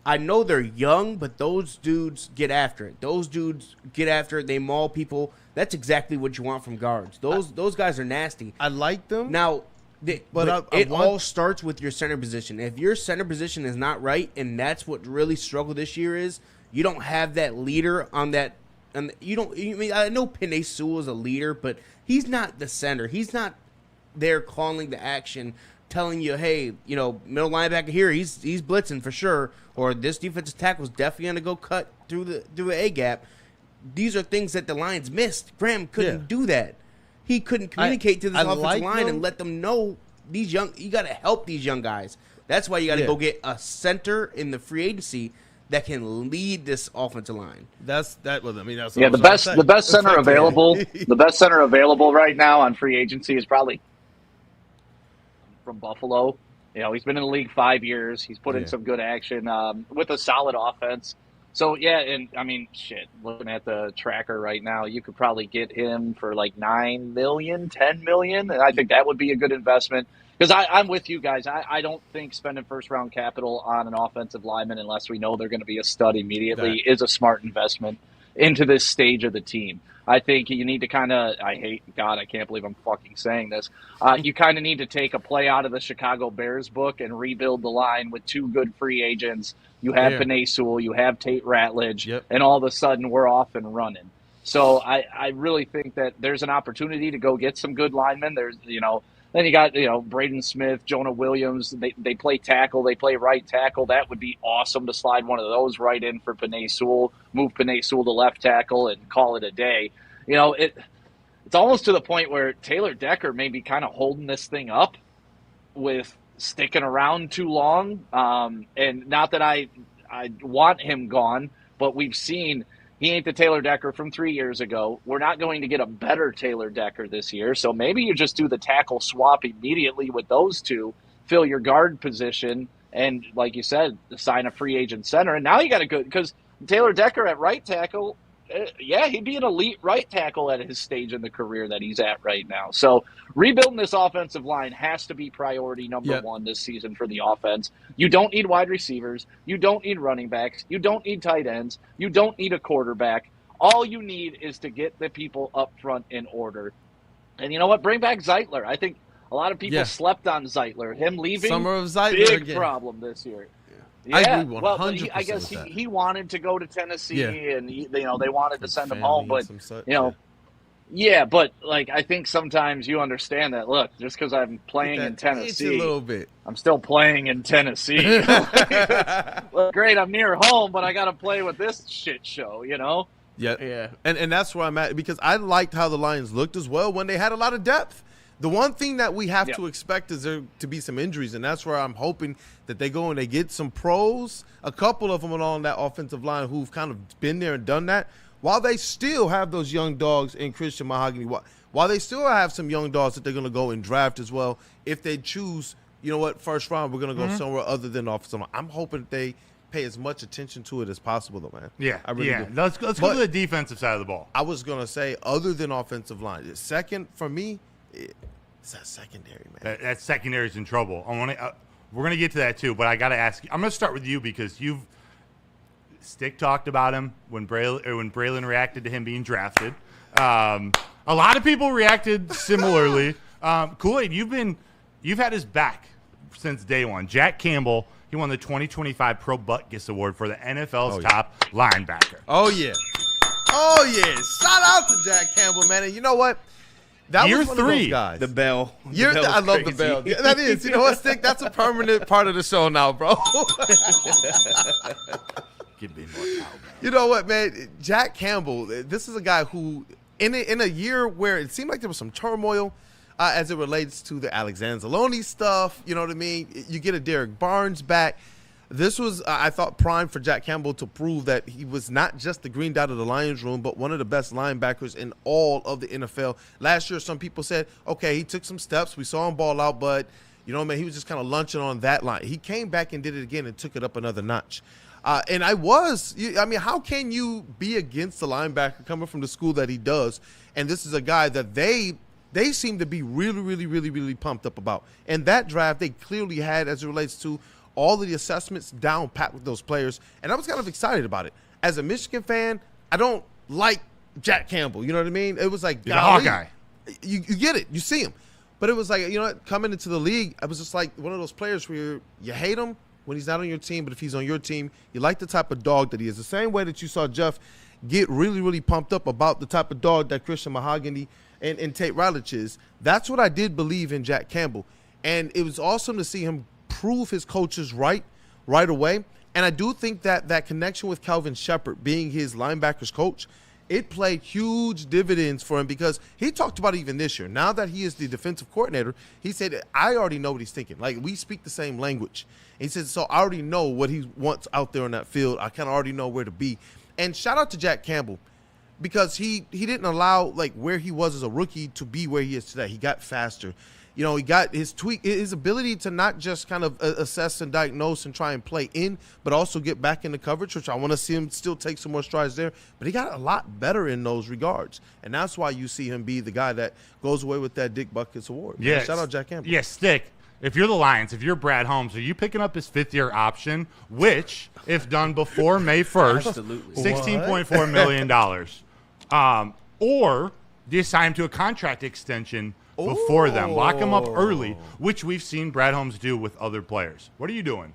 I know they're young, but those dudes get after it. They maul people. That's exactly what you want from guards. Those guys are nasty. I like them. Now, but it all starts with your center position. If your center position is not right, and that's what really struggled this year is, you don't have that leader on that. And I know Penei Sewell is a leader, but he's not the center. He's not there calling the action, telling you, hey, middle linebacker here, he's blitzing for sure, or this defensive tackle is definitely going to go cut through the A gap. These are things that the Lions missed. Graham couldn't do that. He couldn't communicate to this offensive line and let them know you got to help these young guys. That's why you got to go get a center in the free agency that can lead this offensive line. That's the best center available. The best center available right now on free agency is probably from Buffalo. He's been in the league 5 years. He's put in some good action with a solid offense. So, and I mean, looking at the tracker right now, you could probably get him for like $9 million, $10 million, and I think that would be a good investment. Because I'm with you guys. I don't think spending first-round capital on an offensive lineman, unless we know they're going to be a stud immediately, is a smart investment into this stage of the team. I think you need to kind of – I can't believe I'm fucking saying this. You kind of need to take a play out of the Chicago Bears book and rebuild the line with 2 good free agents. You have Penei Sewell, you have Tate Ratledge, and all of a sudden we're off and running. So I really think that there's an opportunity to go get some good linemen. There's, then you got, Braden Smith, Jonah Williams. They play tackle. They play right tackle. That would be awesome to slide one of those right in for Penei Sewell, move Penei Sewell to left tackle, and call it a day. It's almost to the point where Taylor Decker may be kind of holding this thing up with sticking around too long. And not that I want him gone, but we've seen he ain't the Taylor Decker from 3 years ago. We're not going to get a better Taylor Decker this year. So maybe you just do the tackle swap immediately with those two, fill your guard position, and like you said, sign a free agent center. And now you got a good, because Taylor Decker at right tackle, he'd be an elite right tackle at his stage in the career that he's at right now. So rebuilding this offensive line has to be priority number one this season for the offense. You don't need wide receivers. You don't need running backs. You don't need tight ends. You don't need a quarterback. All you need is to get the people up front in order. And you know what? Bring back Zeitler. I think a lot of people slept on Zeitler. Him leaving, Summer of Zeitler big again. problem this year. Yeah, I agree 100%. I guess he wanted to go to Tennessee, and they wanted to send him home, but but like I think sometimes you understand that. Look, just because I'm playing in Tennessee, a little bit. I'm still playing in Tennessee. Look, great, I'm near home, but I got to play with this shit show, Yeah. And that's where I'm at, because I liked how the Lions looked as well when they had a lot of depth. The one thing that we have to expect is there to be some injuries, and that's where I'm hoping that they go and they get some pros, a couple of them along that offensive line who've kind of been there and done that, while they still have those young dogs in Christian Mahogany, while they still have some young dogs that they're going to go and draft as well if they choose you know what, first round, we're going to go somewhere other than offensive line. I'm hoping that they pay as much attention to it as possible, though, man. Yeah, I really do. Let's go to the defensive side of the ball. I was going to say, other than offensive line, second for me, it's that secondary, man. That secondary is in trouble. We're going to get to that too, but I got to ask you. I'm going to start with you because Stick talked about him when Braylon reacted to him being drafted. A lot of people reacted similarly. Kool Aid, you've had his back since day one. Jack Campbell, he won the 2025 Pro Butkus Award for the NFL's top linebacker. Oh yeah. Shout out to Jack Campbell, man. And you know what? That Year was one 3, of those guys. The bell. I love the bell. Yeah, that is. You know what, Stick? That's a permanent part of the show now, bro. Give me more time, You know what, man? Jack Campbell, this is a guy who, in a year where it seemed like there was some turmoil as it relates to the Alexander Zaloni stuff, you know what I mean? You get a Derek Barnes back. This was, I thought, prime for Jack Campbell to prove that he was not just the green dot of the Lions room, but one of the best linebackers in all of the NFL. Last year, some people said, okay, he took some steps. We saw him ball out, but, you know, man, he was just kind of lunching on that line. He came back and did it again and took it up another notch. And how can you be against the linebacker coming from the school that he does? And this is a guy that they seem to be really, really, really, really pumped up about. And that draft they clearly had as it relates to all of the assessments down pat with those players. And I was kind of excited about it. As a Michigan fan, I don't like Jack Campbell. You know what I mean? It was like, the Hawkeye. You get it. You see him. But it was like, you know what? Coming into the league, I was just like one of those players where you hate him when he's not on your team, but if he's on your team, you like the type of dog that he is. The same way that you saw Jeff get really, really pumped up about the type of dog that Christian Mahogany and Tate Riley is. That's what I did believe in Jack Campbell. And it was awesome to see him prove his coaches right away. And I do think that connection with Calvin Shepard being his linebackers coach, it played huge dividends for him because he talked about it even this year. Now that he is the defensive coordinator, he said, I already know what he's thinking. Like, we speak the same language. And he said, so I already know what he wants out there on that field. I kind of already know where to be. And shout out to Jack Campbell because he didn't allow, like, where he was as a rookie to be where he is today. He got faster. You know, he got his ability to not just kind of assess and diagnose and try and play in, but also get back into coverage, which I want to see him still take some more strides there. But he got a lot better in those regards. And that's why you see him be the guy that goes away with that Dick Butkus Award. Yeah, shout out Jack Campbell. Yeah, Stick. If you're the Lions, if you're Brad Holmes, are you picking up his fifth-year option, which, if done before May 1st, $16.4 million, or do you sign him to a contract extension before them? Lock him up early, which we've seen Brad Holmes do with other players. What are you doing?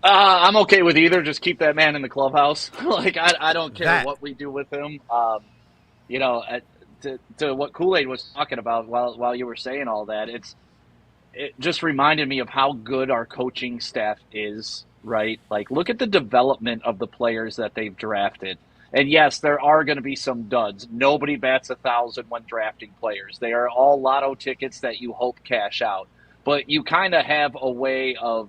I'm okay with either. Just keep that man in the clubhouse. Like, I don't care what we do with him. You know, to what Kool Aid was talking about while you were saying all that, it just reminded me of how good our coaching staff is, right? Like, look at the development of the players that they've drafted. And yes, there are going to be some duds. Nobody bats 1,000 when drafting players. They are all lotto tickets that you hope cash out. But you kind of have a way of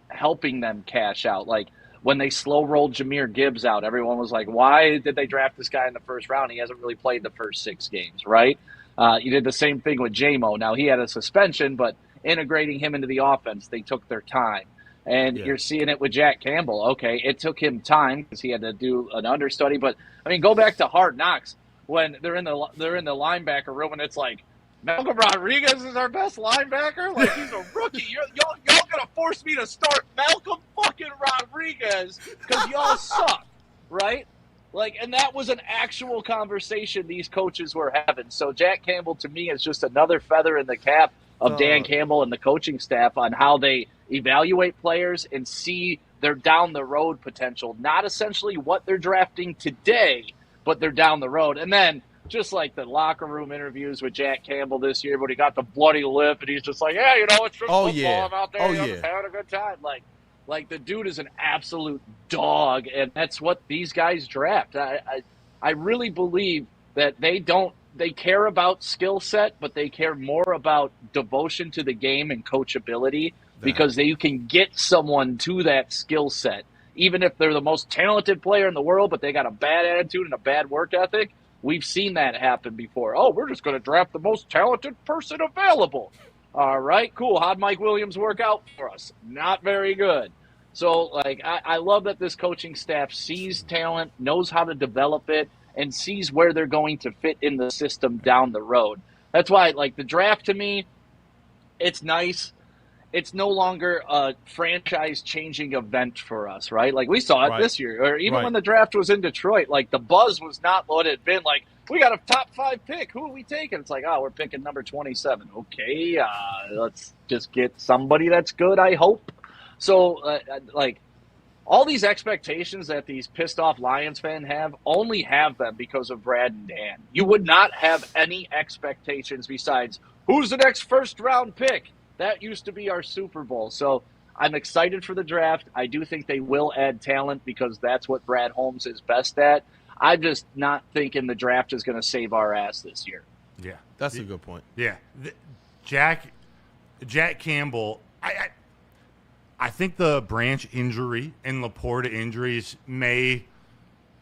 helping them cash out. Like, when they slow rolled Jahmyr Gibbs out, everyone was like, why did they draft this guy in the first round? He hasn't really played the first 6 games, right? You did the same thing with J-Mo. Now, he had a suspension, but integrating him into the offense, they took their time. And you're seeing it with Jack Campbell. Okay, it took him time because he had to do an understudy. But, I mean, go back to Hard Knocks when they're in the linebacker room and it's like, Malcolm Rodriguez is our best linebacker? Like, he's a rookie. Y'all going to force me to start Malcolm fucking Rodriguez because y'all suck, right? Like, and that was an actual conversation these coaches were having. So Jack Campbell, to me, is just another feather in the cap of Dan Campbell and the coaching staff on how they evaluate players and see their down the road potential, not essentially what they're drafting today, but they're down the road. And then just like the locker room interviews with Jack Campbell this year, when he got the bloody lip and he's just like, yeah, you know, it's just football. I'm out there, just having a good time. Like the dude is an absolute dog, and that's what these guys draft. I really believe that they care about skill set, but they care more about devotion to the game and coachability because you can get someone to that skill set. Even if they're the most talented player in the world, but they got a bad attitude and a bad work ethic, we've seen that happen before. Oh, we're just going to draft the most talented person available. All right, cool. How'd Mike Williams work out for us? Not very good. So, like, I love that this coaching staff sees talent, knows how to develop it, and sees where they're going to fit in the system down the road. That's why, like, the draft to me, it's nice. It's no longer a franchise-changing event for us, right? Like, we saw it this year. Or even when the draft was in Detroit, like, the buzz was not what it had been. Like, we got a top 5 pick. Who are we taking? It's like, oh, we're picking number 27. Okay, let's just get somebody that's good, I hope. So, like, all these expectations that these pissed-off Lions fans only have them because of Brad and Dan. You would not have any expectations besides, who's the next first-round pick? That used to be our Super Bowl. So I'm excited for the draft. I do think they will add talent because that's what Brad Holmes is best at. I'm just not thinking the draft is going to save our ass this year. Yeah. That's a good point. Yeah. Jack Campbell, I think the Branch injury and Laporta injuries may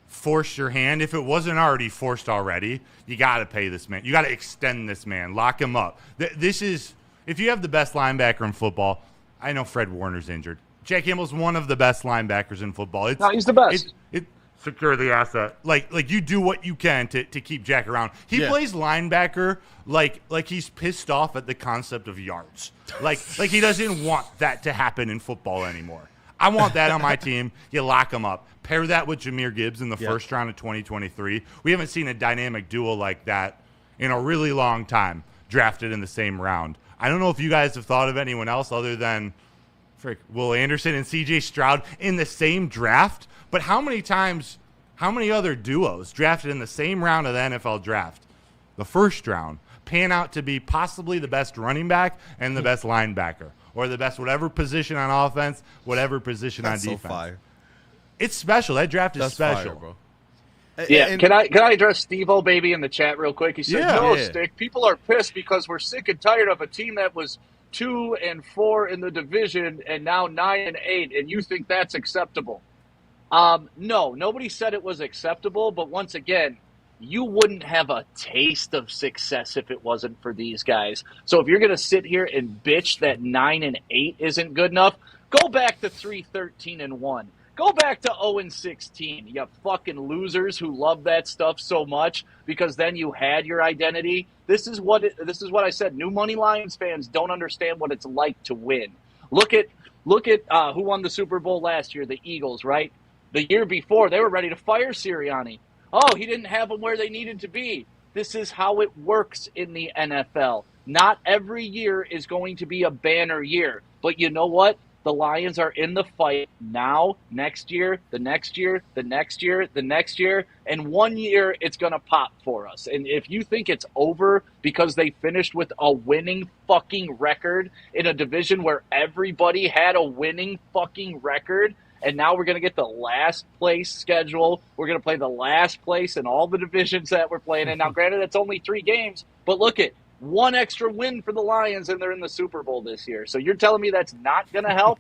force your hand. If it wasn't already forced already, you got to pay this man. You got to extend this man. Lock him up. This is... If you have the best linebacker in football, I know Fred Warner's injured. Jack Campbell's one of the best linebackers in football. No, he's the best. Secure the asset. Like you do what you can to keep Jack around. He plays linebacker like he's pissed off at the concept of yards. Like he doesn't want that to happen in football anymore. I want that on my team. You lock him up. Pair that with Jahmyr Gibbs in the first round of 2023. We haven't seen a dynamic duo like that in a really long time, drafted in the same round. I don't know if you guys have thought of anyone else other than Will Anderson and C.J. Stroud in the same draft, but how many other duos drafted in the same round of the NFL draft, the first round, pan out to be possibly the best running back and the best linebacker, or the best whatever position on offense, whatever position on defense? So fire. It's special. That draft is special. Fire, bro. Yeah, can I address Steve-O Baby in the chat real quick? He said, Stick, people are pissed because we're sick and tired of a team that was 2-4 in the division and now 9-8, and you think that's acceptable. No, nobody said it was acceptable, but once again, you wouldn't have a taste of success if it wasn't for these guys. So if you're going to sit here and bitch that 9-8 isn't good enough, go back to 3-13-1. Go back to 0-16, you fucking losers who love that stuff so much because then you had your identity. This is what I said. New money Lions fans don't understand what it's like to win. Look at who won the Super Bowl last year, the Eagles, right? The year before, they were ready to fire Sirianni. Oh, he didn't have them where they needed to be. This is how it works in the NFL. Not every year is going to be a banner year. But you know what? The Lions are in the fight now, next year, the next year, the next year, the next year, and 1 year it's going to pop for us. And if you think it's over because they finished with a winning fucking record in a division where everybody had a winning fucking record, and now we're going to get the last place schedule, we're going to play the last place in all the divisions that we're playing in. Now, granted, it's only 3 games, but look at one extra win for the Lions, and they're in the Super Bowl this year. So you're telling me that's not going to help?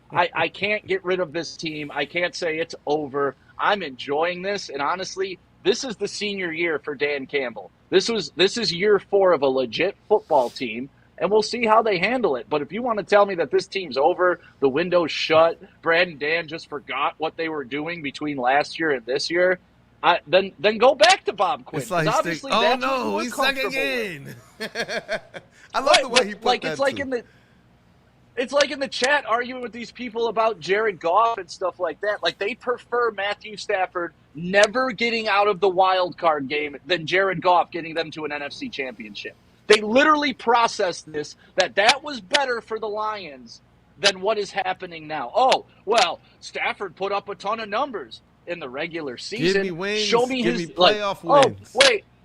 I can't get rid of this team. I can't say it's over. I'm enjoying this, and honestly, this is the senior year for Dan Campbell. This is year 4 of a legit football team, and we'll see how they handle it. But if you want to tell me that this team's over, the window's shut, Brad and Dan just forgot what they were doing between last year and this year, then go back to Bob Quinn. It's like obviously oh that's no, what he's stuck again. I love the way he put like that it's like too. It's like in the chat arguing with these people about Jared Goff and stuff like that. Like they prefer Matthew Stafford never getting out of the wild card game than Jared Goff getting them to an NFC championship. They literally processed this, that was better for the Lions than what is happening now. Oh, well, Stafford put up a ton of numbers in the regular season. Give me wins. Show me Give his me playoff wins. Oh,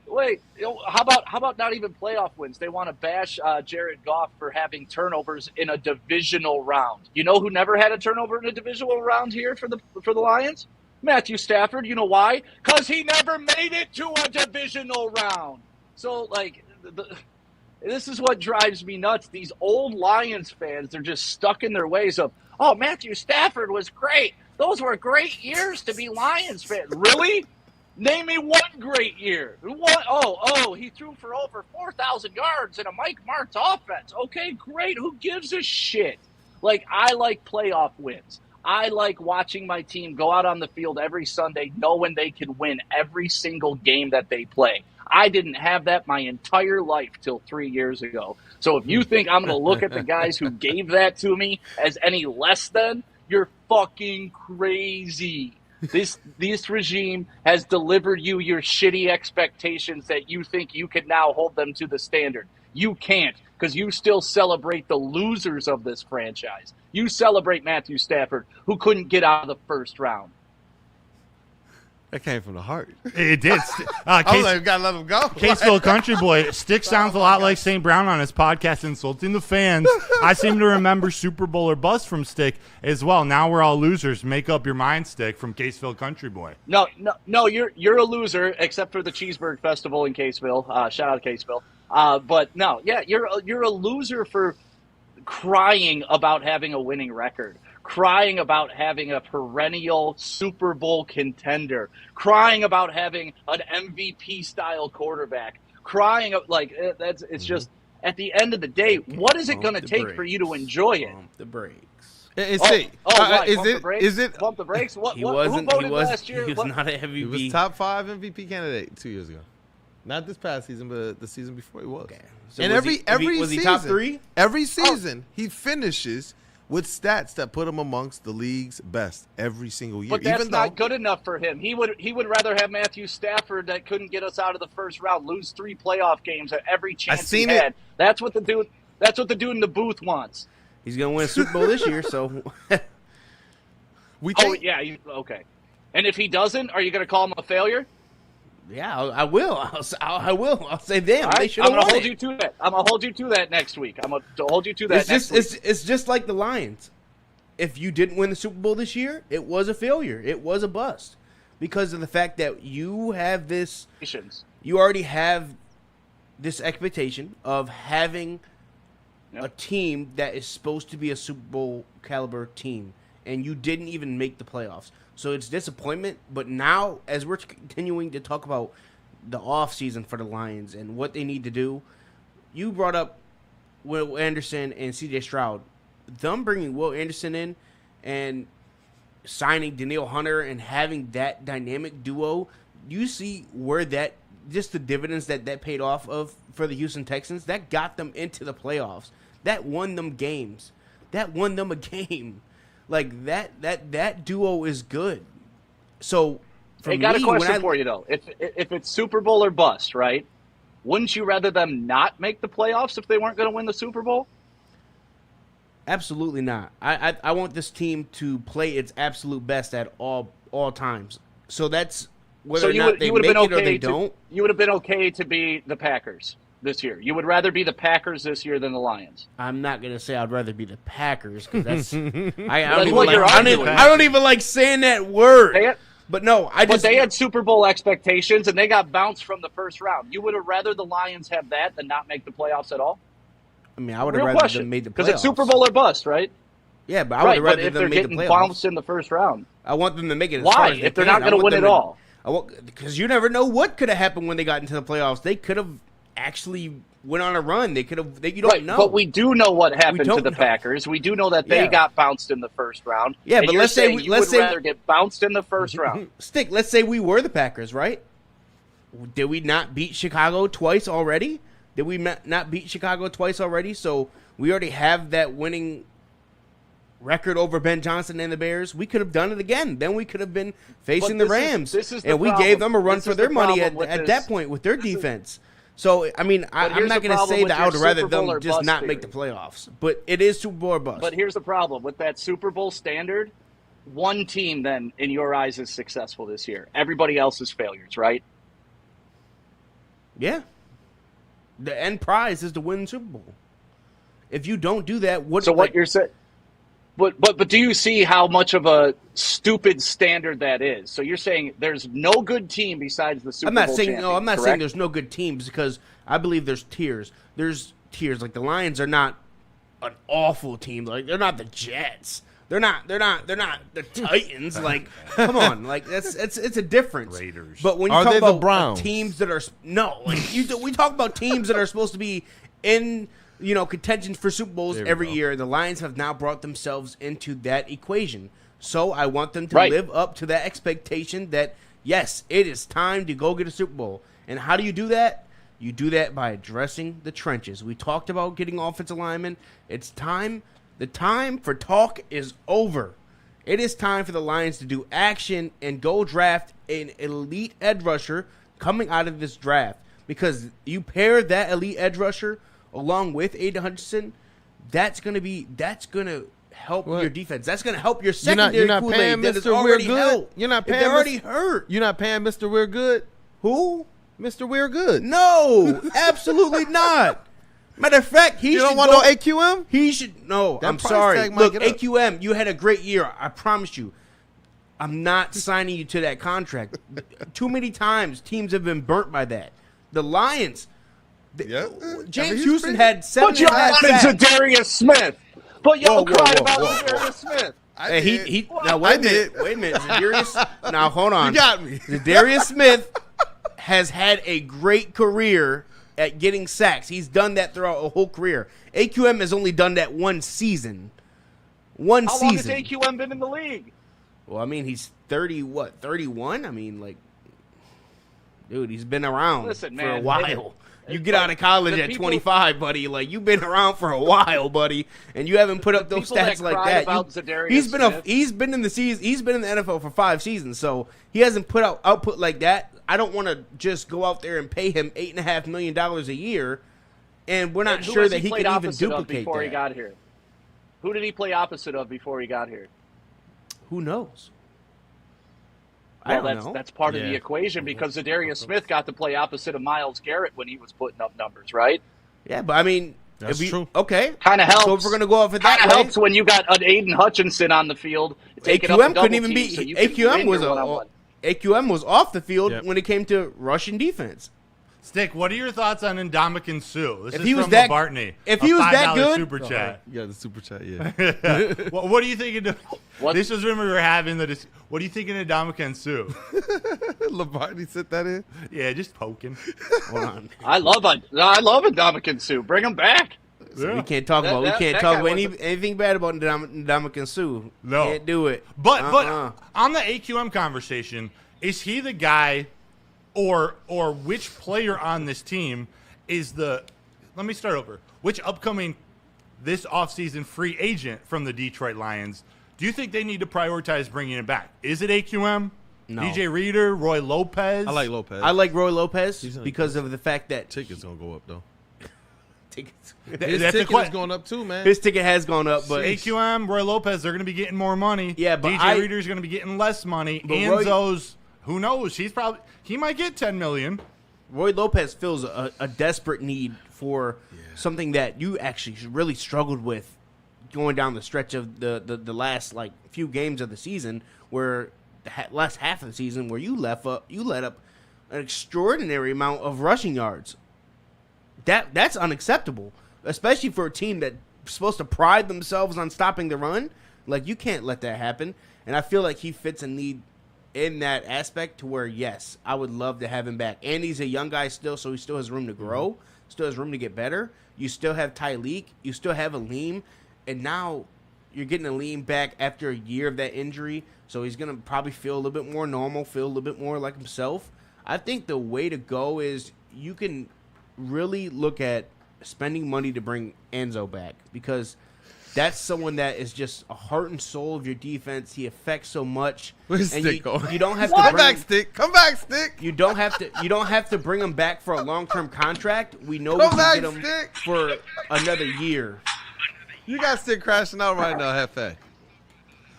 wait. How about not even playoff wins? They want to bash Jared Goff for having turnovers in a divisional round. You know who never had a turnover in a divisional round here for the Lions? Matthew Stafford. You know why? Because he never made it to a divisional round. So, like, this is what drives me nuts. These old Lions fans, they're just stuck in their ways of, oh, Matthew Stafford was great. Those were great years to be Lions fans. Really? Name me one great year. He threw for over 4,000 yards in a Mike Martz offense. Okay, great. Who gives a shit? Like, I like playoff wins. I like watching my team go out on the field every Sunday knowing they can win every single game that they play. I didn't have that my entire life till 3 years ago. So if you think I'm going to look at the guys who gave that to me as any less than, you're fucking crazy. This regime has delivered you your shitty expectations that you think you can now hold them to the standard. You can't, because you still celebrate the losers of this franchise. You celebrate Matthew Stafford, who couldn't get out of the first round. That came from the heart. It did. I was like, gotta let him go. Caseville Country Boy. Stick sounds a lot like St. Brown on his podcast, insulting the fans. I seem to remember Super Bowl or bust from Stick as well. Now we're all losers. Make up your mind, Stick, from Caseville Country Boy. No, you're a loser, except for the Cheeseburg Festival in Caseville. Shout out to Caseville. But no, yeah, you're a loser for crying about having a winning record. Crying about having a perennial Super Bowl contender, crying about having an MVP-style quarterback, crying it's just, at the end of the day, what is it going to take for you to enjoy it? Pump the brakes. Is it pump the brakes? Who voted last year? He was not an MVP. He was top 5 MVP candidate 2 years ago. Not this past season, but the season before he was. Okay. So and was he top 3? Every season he finishes with stats that put him amongst the league's best every single year. But that's not good enough for him. He would rather have Matthew Stafford that couldn't get us out of the first round, lose 3 playoff games at every chance he had. That's what the dude in the booth wants. He's gonna win a Super Bowl this year, so okay. And if he doesn't, are you gonna call him a failure? Yeah, I will. I will. I'll say, damn, right, they should have won. I'm gonna hold you to that next week. I'm gonna hold you to that next week. It's just like the Lions. If you didn't win the Super Bowl this year, it was a failure. It was a bust because of the fact that you have this. You already have this expectation of having a team that is supposed to be a Super Bowl caliber team, and you didn't even make the playoffs. So it's disappointment, but now as we're continuing to talk about the offseason for the Lions and what they need to do, you brought up Will Anderson and C.J. Stroud. Them bringing Will Anderson in and signing Danielle Hunter and having that dynamic duo, you see where that, just the dividends that paid off of for the Houston Texans, that got them into the playoffs. That won them games. That won them a game. Like, that duo is good. So, I got a question for you, though. If it's Super Bowl or bust, right, wouldn't you rather them not make the playoffs if they weren't going to win the Super Bowl? Absolutely not. I want this team to play its absolute best at all times. So that's whether or not they make it or they don't. You would have been okay to be the Packers this year. You would rather be the Packers this year than the Lions. I'm not gonna say I'd rather be the Packers because that's I don't even like saying that word. But they had Super Bowl expectations and they got bounced from the first round. You would have rather the Lions have that than not make the playoffs at all? I mean, I would have rather them made the playoffs. Because it's Super Bowl or bust, right? Yeah, but I would have rather them make the playoffs. If they're getting bounced in the first round. I want them to make it as far as they can. If they're not going to win it all? Because you never know what could have happened when they got into the playoffs. They could have actually went on a run. You don't know. But we do know what happened to the Packers. We do know that they got bounced in the first round. Yeah, but let's say you would rather get bounced in the first round. Stick, let's say we were the Packers, right? Did we not beat Chicago twice already? Did we not beat Chicago twice already? So we already have that winning record over Ben Johnson and the Bears. We could have done it again. Then we could have been facing the Rams. And we gave them a run for their money at that point with their defense. So, I mean, I'm not going to say that I would rather them just not make the playoffs. But it is Super Bowl or bust. But here's the problem. With that Super Bowl standard, one team then, in your eyes, is successful this year. Everybody else is failures, right? Yeah. The end prize is to win the Super Bowl. If you don't do that, what you're saying? But do you see how much of a stupid standard that is? So you're saying there's no good team besides the Super Bowl champion, I'm not saying there's no good teams because I believe there's tiers. There's tiers. Like the Lions are not an awful team. Like they're not the Jets. They're not the Titans. Like, come on, like it's a difference. Raiders. But when you Are talk they the about Browns? teams that are we talk about teams that are supposed to be in contention for Super Bowls every year. The Lions have now brought themselves into that equation. So I want them to live up to that expectation that yes, it is time to go get a Super Bowl. And how do you do that? You do that by addressing the trenches. We talked about getting offensive linemen. It's time. The time for talk is over. It is time for the Lions to do action and go draft an elite edge rusher coming out of this draft. Because you pair that elite edge rusher along with Aiden Hutchinson, that's going to help your defense. That's going to help your secondary. You're not Kool paying Aid that is Mr. already We're held. Good. You're not paying. They're already hurt. You're not paying Mr. We're Good. Who? Mr. We're Good. No, absolutely not. Matter of fact, You don't want no AQM? He should no. That I'm price sorry. tag might Look, get up. AQM, you had a great year. I promise you. I'm not signing you to that contract. Too many times teams have been burnt by that. The Lions. James Houston had 7 Put your hand in Zadarius Smith. But y'all cried about Zadarius Smith. He now wait a minute. Zadarius, now hold on. You got me. Zadarius Smith has had a great career at getting sacks. He's done that throughout a whole career. AQM has only done that one season. How long has AQM been in the league? Well, I mean, he's 31? I mean, like, dude, he's been around for a while. You get out of college at 25, buddy. Like, you've been around for a while, buddy, and you haven't put up those stats like that. He's been in the season. He's been in the NFL for 5 seasons, so he hasn't put out output like that. I don't want to just go out there and pay him $8.5 million a year, and we're not sure that he can even duplicate before that. He got here. Who did he play opposite of before he got here? Who knows? Well, that's part of the equation because Zadarius Smith got to play opposite of Myles Garrett when he was putting up numbers, right? Yeah, but I mean, that's true. Okay, kind of helps. So if we're gonna go off of that, kind of helps when you got an Aiden Hutchinson on the field. AQM couldn't even be. AQM was off the field when it came to rushing defense. Stick, what are your thoughts on Ndamukong Suh? This if is he was from that, Bartney. If he was that good, super chat. Yeah, the super chat. Yeah. What do you think? This was when we were having the. What do you think of Ndamukong Suh? Labarty sent that in. Yeah, just poking. Hold on. I love Ndamukong Suh. Bring him back. So we can't talk about anything bad about Ndamukong Suh. No, can't do it. But on the AQM conversation, is he the guy? Or which player on this team is the – let me start over. Which upcoming this offseason free agent from the Detroit Lions do you think they need to prioritize bringing it back? Is it AQM? No. DJ Reader? Roy Lopez? I like Lopez. I like Roy Lopez because of the fact that – ticket's going to go up, though. His ticket is going up, too, man. His ticket has gone up. But AQM, Roy Lopez, they're going to be getting more money. Yeah, but DJ Reader's going to be getting less money. Enzo's – who knows? He might get $10 million. Roy Lopez feels a desperate need for something that you actually really struggled with going down the stretch of the last few games of the season, where the last half of the season where you let up an extraordinary amount of rushing yards. That's unacceptable, especially for a team that's supposed to pride themselves on stopping the run. Like, you can't let that happen. And I feel like he fits a need in that aspect to where, yes, I would love to have him back. And he's a young guy still, so he still has room to grow, still has room to get better. You still have Tyleek, you still have Aleem, and now you're getting Aleem back after a year of that injury, so he's going to probably feel a little bit more normal, feel a little bit more like himself. I think the way to go is you can really look at spending money to bring Enzo back, because that's someone that is just a heart and soul of your defense. He affects so much. Where's and Stick going? You don't have to come back, Stick. Come back, Stick. You don't have to bring him back for a long-term contract. We know we can get him for another year. You got Stick crashing out right now, Hefe.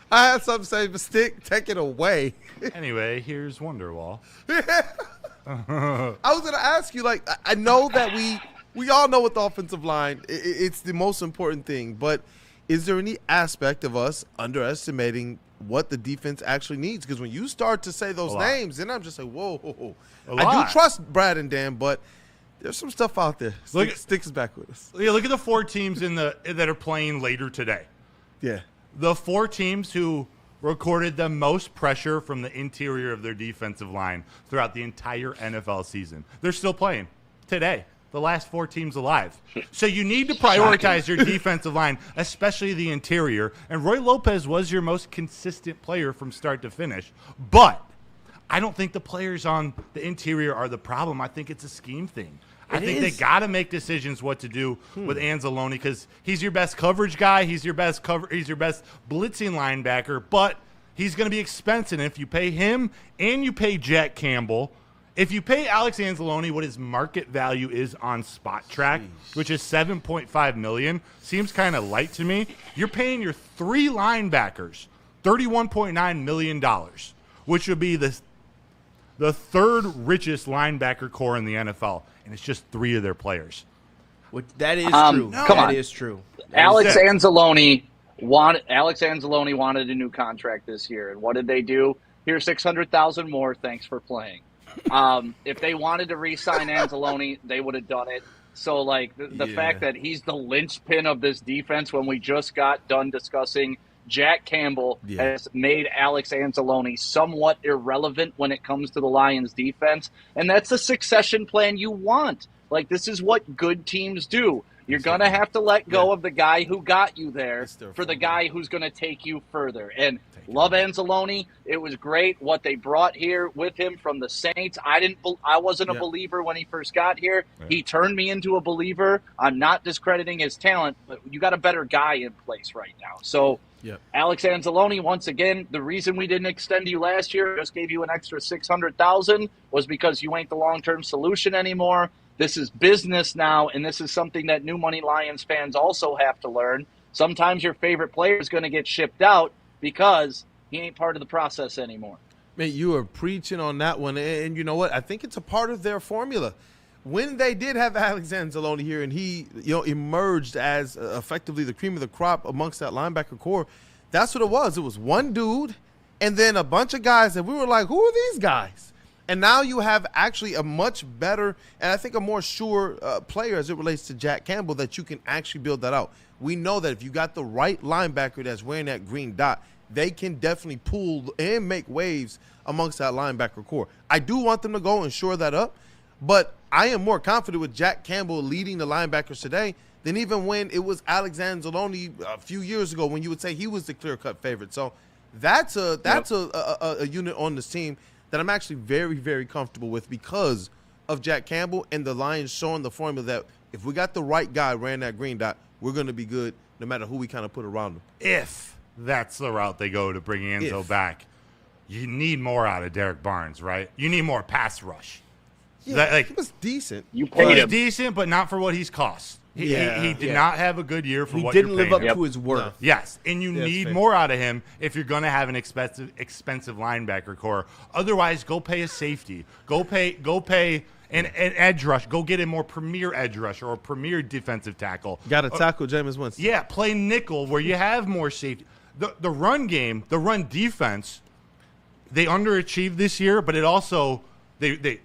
I had something to say, but Stick, take it away. Anyway, here's Wonderwall. I was going to ask you, I know that we all know with the offensive line, it's the most important thing, but is there any aspect of us underestimating what the defense actually needs? Because when you start to say those names, then I'm just like, whoa. I do trust Brad and Dan, but there's some stuff out there. Stick is back with us. Yeah, look at the 4 teams that are playing later today. Yeah. the 4 teams who recorded the most pressure from the interior of their defensive line throughout the entire NFL season. They're still playing today. The last 4 teams alive. So you need to prioritize your defensive line, especially the interior. And Roy Lopez was your most consistent player from start to finish. But I don't think the players on the interior are the problem. I think it's a scheme thing. I think they got to make decisions what to do with Anzalone because he's your best coverage guy. He's your best blitzing linebacker, but he's going to be expensive. And if you pay him and you pay Jack Campbell, if you pay Alex Anzalone what his market value is on Spot Track, which is $7.5 million, seems kind of light to me. You're paying your 3 linebackers $31.9 million, which would be the 3rd richest linebacker core in the NFL, and it's just 3 of their players. That is true. That is true. Alex Anzalone wanted a new contract this year, and what did they do? Here's $600,000 more. Thanks for playing. If they wanted to re-sign Anzalone, they would have done it. So, like, the fact that he's the linchpin of this defense when we just got done discussing Jack Campbell has made Alex Anzalone somewhat irrelevant when it comes to the Lions defense. And that's the succession plan you want. Like, this is what good teams do. You're going to have to let go of the guy who got you there for the guy who's going to take you further. And love Anzalone. It was great what they brought here with him from the Saints. I wasn't a believer when he first got here. Right. He turned me into a believer. I'm not discrediting his talent, but you got a better guy in place right now. So Alex Anzalone, once again, the reason we didn't extend you last year, just gave you an extra $600,000, was because you ain't the long-term solution anymore. This is business now, and this is something that New Money Lions fans also have to learn. Sometimes your favorite player is going to get shipped out because he ain't part of the process anymore. Man, you are preaching on that one, and you know what? I think it's a part of their formula. When they did have Alex Anzalone here, and he emerged as effectively the cream of the crop amongst that linebacker core, that's what it was. It was one dude, and then a bunch of guys that we were like, who are these guys? And now you have actually a much better and I think a more sure player as it relates to Jack Campbell that you can actually build that out. We know that if you got the right linebacker that's wearing that green dot, they can definitely pull and make waves amongst that linebacker core. I do want them to go and shore that up, but I am more confident with Jack Campbell leading the linebackers today than even when it was Alex Anzalone a few years ago when you would say he was the clear-cut favorite. So that's a unit on this team that I'm actually very, very comfortable with because of Jack Campbell and the Lions showing the formula that if we got the right guy wearing that green dot, we're going to be good no matter who we kind of put around him. If that's the route they go to bring Enzo back, you need more out of Derek Barnes, right? You need more pass rush. Yeah, he was decent. You paid him. Decent, but not for what he's cost. He did not have a good year for what he didn't you're live paying up to his worth. No. Yes, and you need more out of him if you're going to have an expensive linebacker core. Otherwise, go pay a safety. Go pay an edge rush. Go get a more premier edge rusher or premier defensive tackle. Got to tackle Jameis Winston. Yeah, play nickel where you have more safety. The run game, the run defense, they underachieved this year, but it also they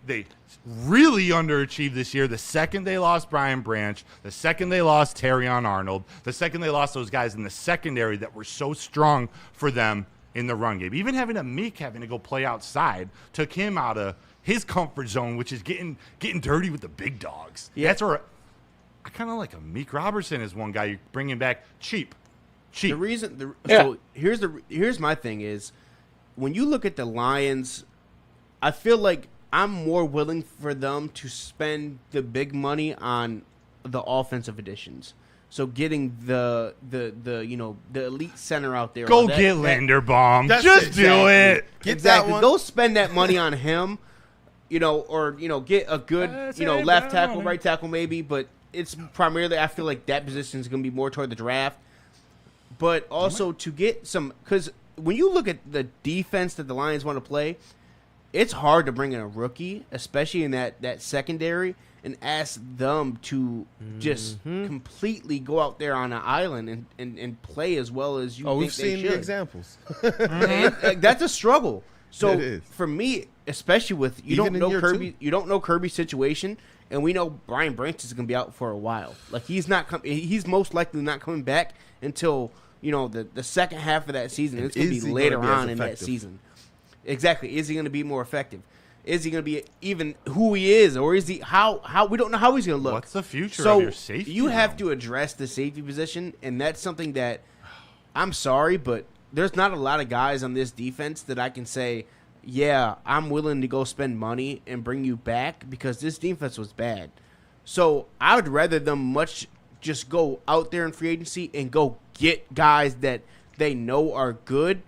really underachieved this year. The second they lost Brian Branch, the second they lost Terrion Arnold, the second they lost those guys in the secondary that were so strong for them in the run game. Even having having to go play outside took him out of his comfort zone, which is getting dirty with the big dogs. Yeah. That's where I kind of like a Meek Robertson as one guy you're bringing back cheap. The reason, so here's my thing is when you look at the Lions, I feel like I'm more willing for them to spend the big money on the offensive additions. So getting the elite center out there. Go get Linderbaum. Just do it. Get that one. Go spend that money on him, or get a good, left tackle, right tackle maybe, but it's primarily I feel like that position is going to be more toward the draft. But also to get some, because when you look at the defense that the Lions want to play, it's hard to bring in a rookie, especially in that secondary, and ask them to just completely go out there on an island and play as well as you think they should. We've seen the examples. And that's a struggle. So for me, especially with you don't know Kirby's situation, and we know Brian Branch is going to be out for a while. Like he's most likely not coming back until the second half of that season. It's going to be later on in that season. Exactly. Is he going to be more effective? Is he going to be even who he is, or is he how we don't know how he's going to look? What's the future of your safety? You have to address the safety position, and that's something that I'm sorry, but there's not a lot of guys on this defense that I can say, yeah, I'm willing to go spend money and bring you back because this defense was bad. So I would rather them just go out there in free agency and go get guys that they know are good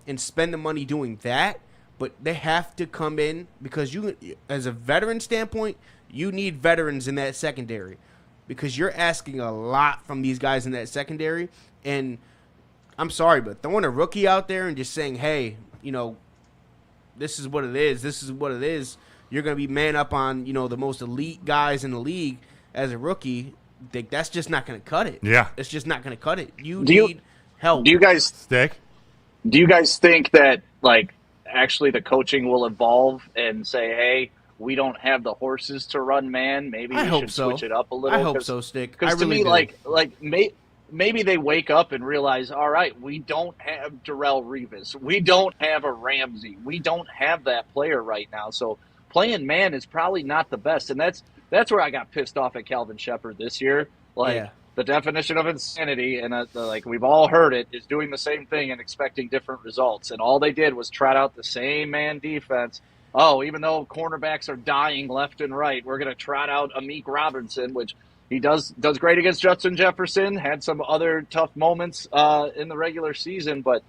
and spend the money doing that. But they have to come in because you, as a veteran standpoint, you need veterans in that secondary because you're asking a lot from these guys in that secondary. And I'm sorry, but throwing a rookie out there and just saying, hey, this is what it is. This is what it is. You're going to be man up on, the most elite guys in the league as a rookie. That's just not going to cut it. Yeah. It's just not going to cut it. You need help. Do you guys think that, actually the coaching will evolve and say, hey, we don't have the horses to run man. Maybe we should switch it up a little. I hope so, Stick. Because to me, maybe they wake up and realize, all right, we don't have Darrelle Revis. We don't have a Ramsey. We don't have that player right now. So playing man is probably not the best. And that's where I got pissed off at Calvin Shepard this year. The definition of insanity, and we've all heard it, is doing the same thing and expecting different results. And all they did was trot out the same man defense. Oh, even though cornerbacks are dying left and right, we're going to trot out Amik Robinson, which he does great against Justin Jefferson, had some other tough moments in the regular season. But,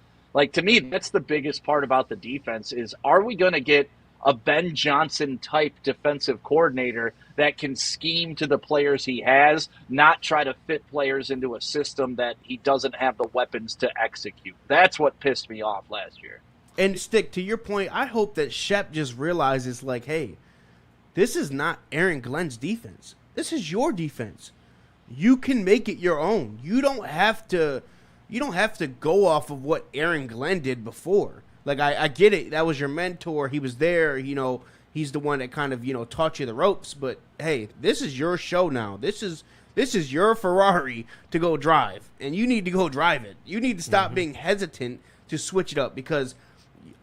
to me, that's the biggest part about the defense is, are we going to get a Ben Johnson-type defensive coordinator that can scheme to the players he has, not try to fit players into a system that he doesn't have the weapons to execute? That's what pissed me off last year. And, Stick, to your point, I hope that Shep just realizes, hey, this is not Aaron Glenn's defense. This is your defense. You can make it your own. You don't have to go off of what Aaron Glenn did before. I get it. That was your mentor. He was there. He's the one that kind of, taught you the ropes. But, hey, this is your show now. This is your Ferrari to go drive, and you need to go drive it. You need to stop being hesitant to switch it up because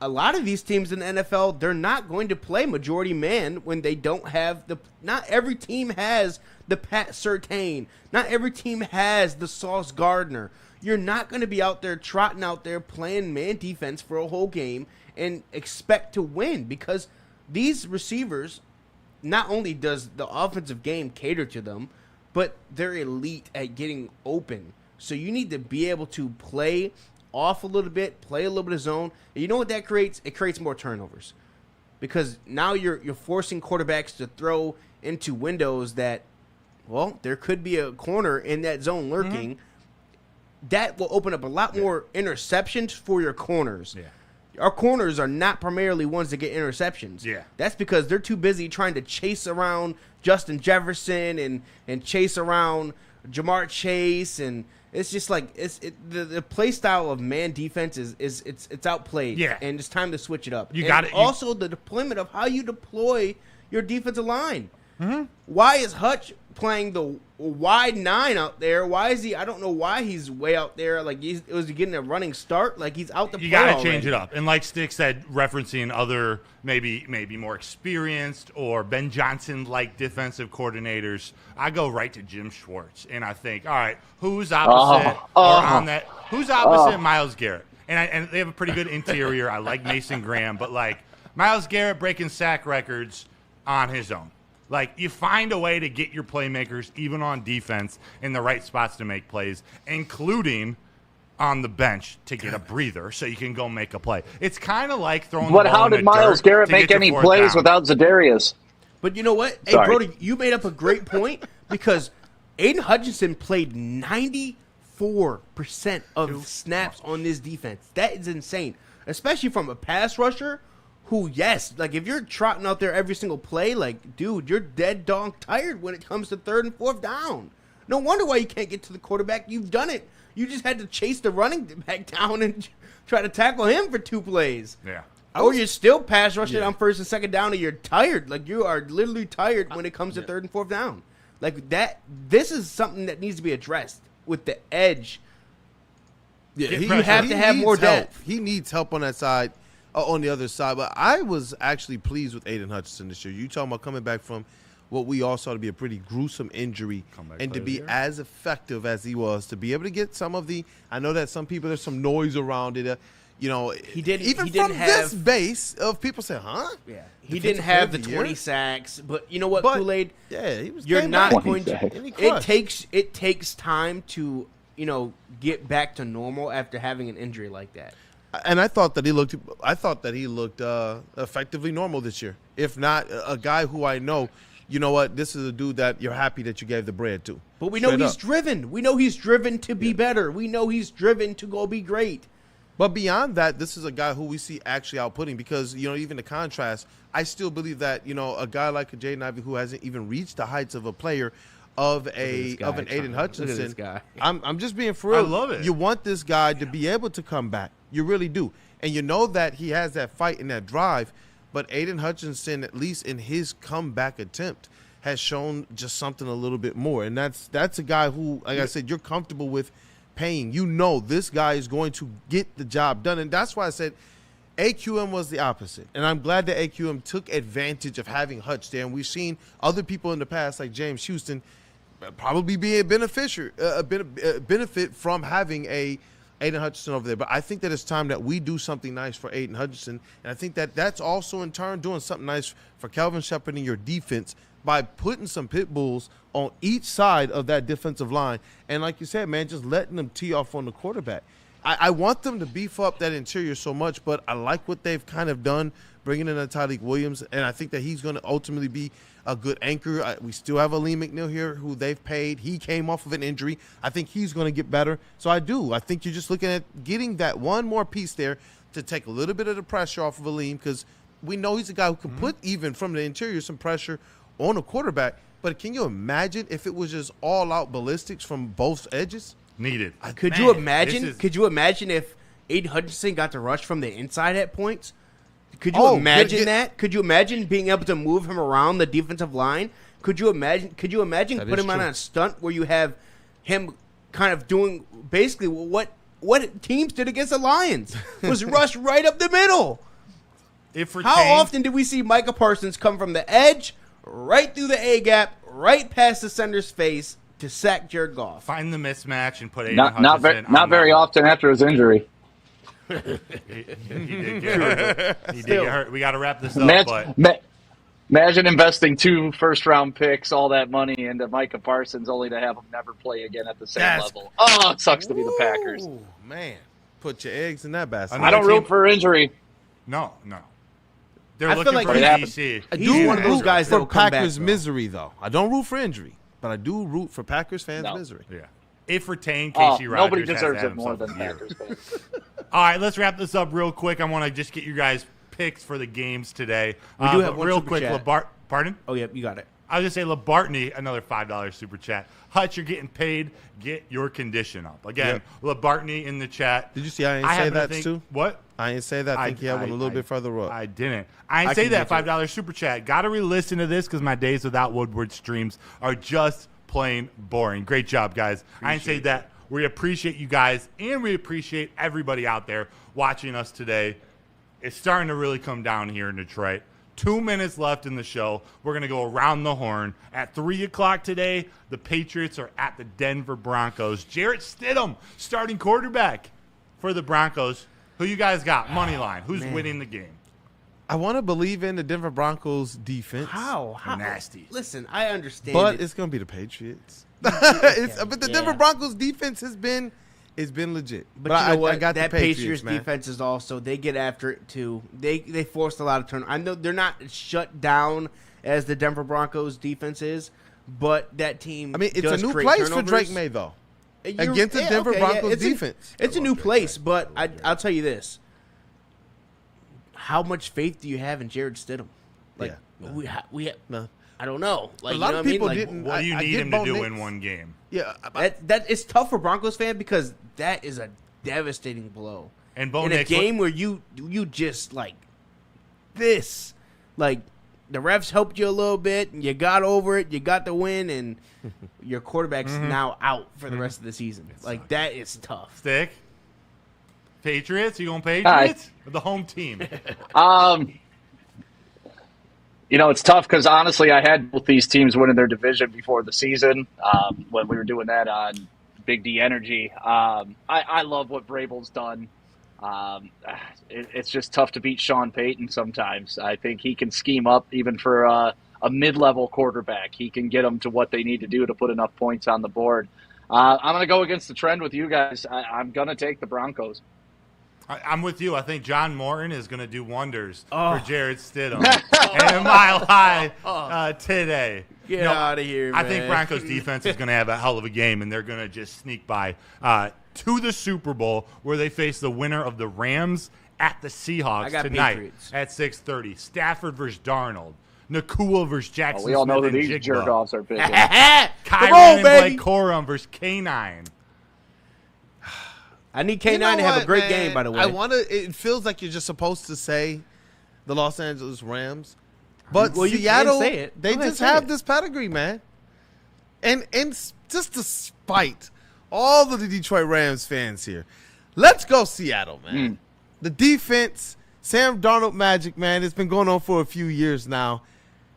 a lot of these teams in the NFL, they're not going to play majority man when they don't have not every team has the Pat Surtain. Not every team has the Sauce Gardner. You're not going to be out there trotting out there playing man defense for a whole game and expect to win because these receivers, not only does the offensive game cater to them, but they're elite at getting open. So you need to be able to play off a little bit, play a little bit of zone. And you know what that creates? It creates more turnovers because now you're forcing quarterbacks to throw into windows that, well, there could be a corner in that zone lurking. Mm-hmm. That will open up a lot more interceptions for your corners. Yeah. Our corners are not primarily ones that get interceptions. Yeah. That's because they're too busy trying to chase around Justin Jefferson and chase around Jamar Chase, and it's just the play style of man defense is outplayed. Yeah. And it's time to switch it up. Also the deployment of how you deploy your defensive line. Mm-hmm. Why is Hutch playing the wide 9 out there? Why is he? I don't know why he's way out there. Was he getting a running start? He's out the. You got to change it up. And like Stick said, referencing other maybe more experienced or Ben Johnson-like defensive coordinators, I go right to Jim Schwartz, and I think, all right, who's opposite on that? Who's opposite Myles Garrett? And they have a pretty good interior. I like Mason Graham, but Myles Garrett breaking sack records on his own. You find a way to get your playmakers, even on defense, in the right spots to make plays, including on the bench to get a breather so you can go make a play. It's kind of like throwing the ball how did Myles Garrett make any plays without Za'Darius? But you know what? Hey, Brody, you made up a great point because Aiden Hutchinson played 94% of snaps on this defense. That is insane, especially from a pass rusher who, yes, if you're trotting out there every single play, dude, you're dead dog tired when it comes to 3rd and 4th down. No wonder why you can't get to the quarterback. You've done it. You just had to chase the running back down and try to tackle him for 2 plays. Yeah. Or you're still pass rushing on 1st and 2nd down and you're tired. You are literally tired when it comes to 3rd and 4th down. This is something that needs to be addressed with the edge Yeah, Get you pressure. have to have more depth. He needs help on that side, on the other side. But I was actually pleased with Aiden Hutchinson this year. You talking about coming back from what we all saw to be a pretty gruesome injury, and to be as effective as he was, to be able to get some of the. I know that some people, there's some noise around it. He didn't even from this base of people say, huh? Yeah, he didn't have the 20 sacks, but you know what, Kool Aid? Yeah, he was. You're not going to. It takes time to get back to normal after having an injury like that. And I thought that he looked. Effectively normal this year. If not a guy who I know. You know what? This is a dude that you're happy that you gave the bread to. But we know he's driven. We know he's driven to be better. We know he's driven to go be great. But beyond that, this is a guy who we see actually outputting because, even the contrast, I still believe that, a guy like a Jaden Ivey who hasn't even reached the heights of a player of an Aiden Hutchinson. Look at this guy. I'm just being for real. I love it. You want this guy to be able to come back. You really do. And you know that he has that fight and that drive. But Aiden Hutchinson, at least in his comeback attempt, has shown just something a little bit more. And that's a guy who, like I said, you're comfortable with paying. This guy is going to get the job done. And that's why I said AQM was the opposite. And I'm glad that AQM took advantage of having Hutch there. And we've seen other people in the past, like James Houston, probably be a benefit from having a Aiden Hutchinson over there. But I think that it's time that we do something nice for Aiden Hutchinson. And I think that that's also in turn doing something nice for Kelvin Shepherd and your defense by putting some pit bulls on each side of that defensive line. And like you said, man, just letting them tee off on the quarterback. I want them to beef up that interior so much, but I like what they've kind of done, bringing in a Tyreek Williams. And I think that he's going to ultimately be a good anchor. We still have Aleem McNeil here who they've paid. He came off of an injury. I think he's going to get better. So I think you're just looking at getting that one more piece there to take a little bit of the pressure off of Aleem, because we know he's a guy who can put, even from the interior, some pressure on a quarterback. But can you imagine if it was just all-out ballistics from both edges? Needed. Could you imagine? Could you imagine if Aiden Hutchinson got to rush from the inside at points? Could you imagine that? Could you imagine being able to move him around the defensive line? Could you imagine putting him on a stunt where you have him kind of doing basically what teams did against the Lions, was rush right up the middle? How often did we see Micah Parsons come from the edge, right through the A gap, right past the center's face to sack Jared Goff? Find the mismatch and put Aiden Hutchinson not very often after his injury. He did get hurt. He did get hurt. We got to wrap this up. Imagine investing 2 first-round picks, all that money into Micah Parsons, only to have him never play again at the same level. Oh, it sucks to be the Packers. Man, put your eggs in that basket. I don't root for injury. No. They're looking for DC. He's one of those guys that will come back. Packers misery, though. I don't root for injury, but I do root for Packers fans' misery. Yeah. If retained, Casey Rogers nobody deserves has it more than Packers fans. All right, let's wrap this up real quick. I want to just get you guys picks for the games today. We do have one real super quick. chat. Pardon? Oh, yeah, you got it. I was going to say LeBartney, another $5 super chat. Hutch, you're getting paid. Get your condition up. Again, LeBartney in the chat. Did you see I didn't say that too? What? I didn't say that. I think he had one a little bit further up. I didn't. I didn't say that $5 super chat. Got to re-listen to this because my days without Woodward streams are just plain boring. Great job, guys. I didn't say that. We appreciate you guys, and we appreciate everybody out there watching us today. It's starting to really come down here in Detroit. 2 minutes left in the show. We're going to go around the horn. At 3 o'clock today, the Patriots are at the Denver Broncos. Jarrett Stidham, starting quarterback for the Broncos. Who you guys got? Money line. Who's winning the game? I want to believe in the Denver Broncos defense. How? Nasty. Listen, I understand. But it's going to be the Patriots. But the Denver Broncos defense has been legit. But you know what? I got that the Patriots, defense is also, they get after it too. They forced a lot of turnovers. I know they're not shut down as the Denver Broncos defense is, but that team. I mean, it's does a new create place turnovers. for Drake May though. Against the Denver Broncos defense. It's a new place, but I'll tell you this. How much faith do you have in Jarrett Stidham? Like we have. I don't know. Like, a lot of people didn't. What do you need him to do in one game? Yeah, that it's tough for Broncos fan because that is a devastating blow. And Bo in Nix, a game where you just like this, like the refs helped you a little bit, and you got over it, you got the win, and your quarterback's now out for the rest of the season. Like that is tough. Stick. Patriots? You going Patriots? Or the home team? It's tough because, honestly, I had both these teams winning their division before the season when we were doing that on Big D Energy. I love what Vrabel's done. It's just tough to beat Sean Payton sometimes. I think he can scheme up even for a mid-level quarterback. He can get them to what they need to do to put enough points on the board. I'm going to go against the trend with you guys. I'm going to take the Broncos. I'm with you. I think John Morton is going to do wonders for Jared Stidham and a Mile High today. Get out of here, man. I think Broncos defense is going to have a hell of a game, and they're going to just sneak by to the Super Bowl where they face the winner of the Rams at the Seahawks tonight Patriots at 6:30. Stafford versus Darnold. Nakua versus Jackson we all know Smith who and these Jigba. jerk-offs are picking. Kyron and Blake Corum versus K9. I need K9 to have a great game, by the way. It feels like you're just supposed to say the Los Angeles Rams. But Well, you Seattle, can say it. they Go ahead, just say have it. this pedigree, man. And just despite all of the Detroit Rams fans here, let's go Seattle, man. The defense, Sam Darnold magic, man, it's been going on for a few years now.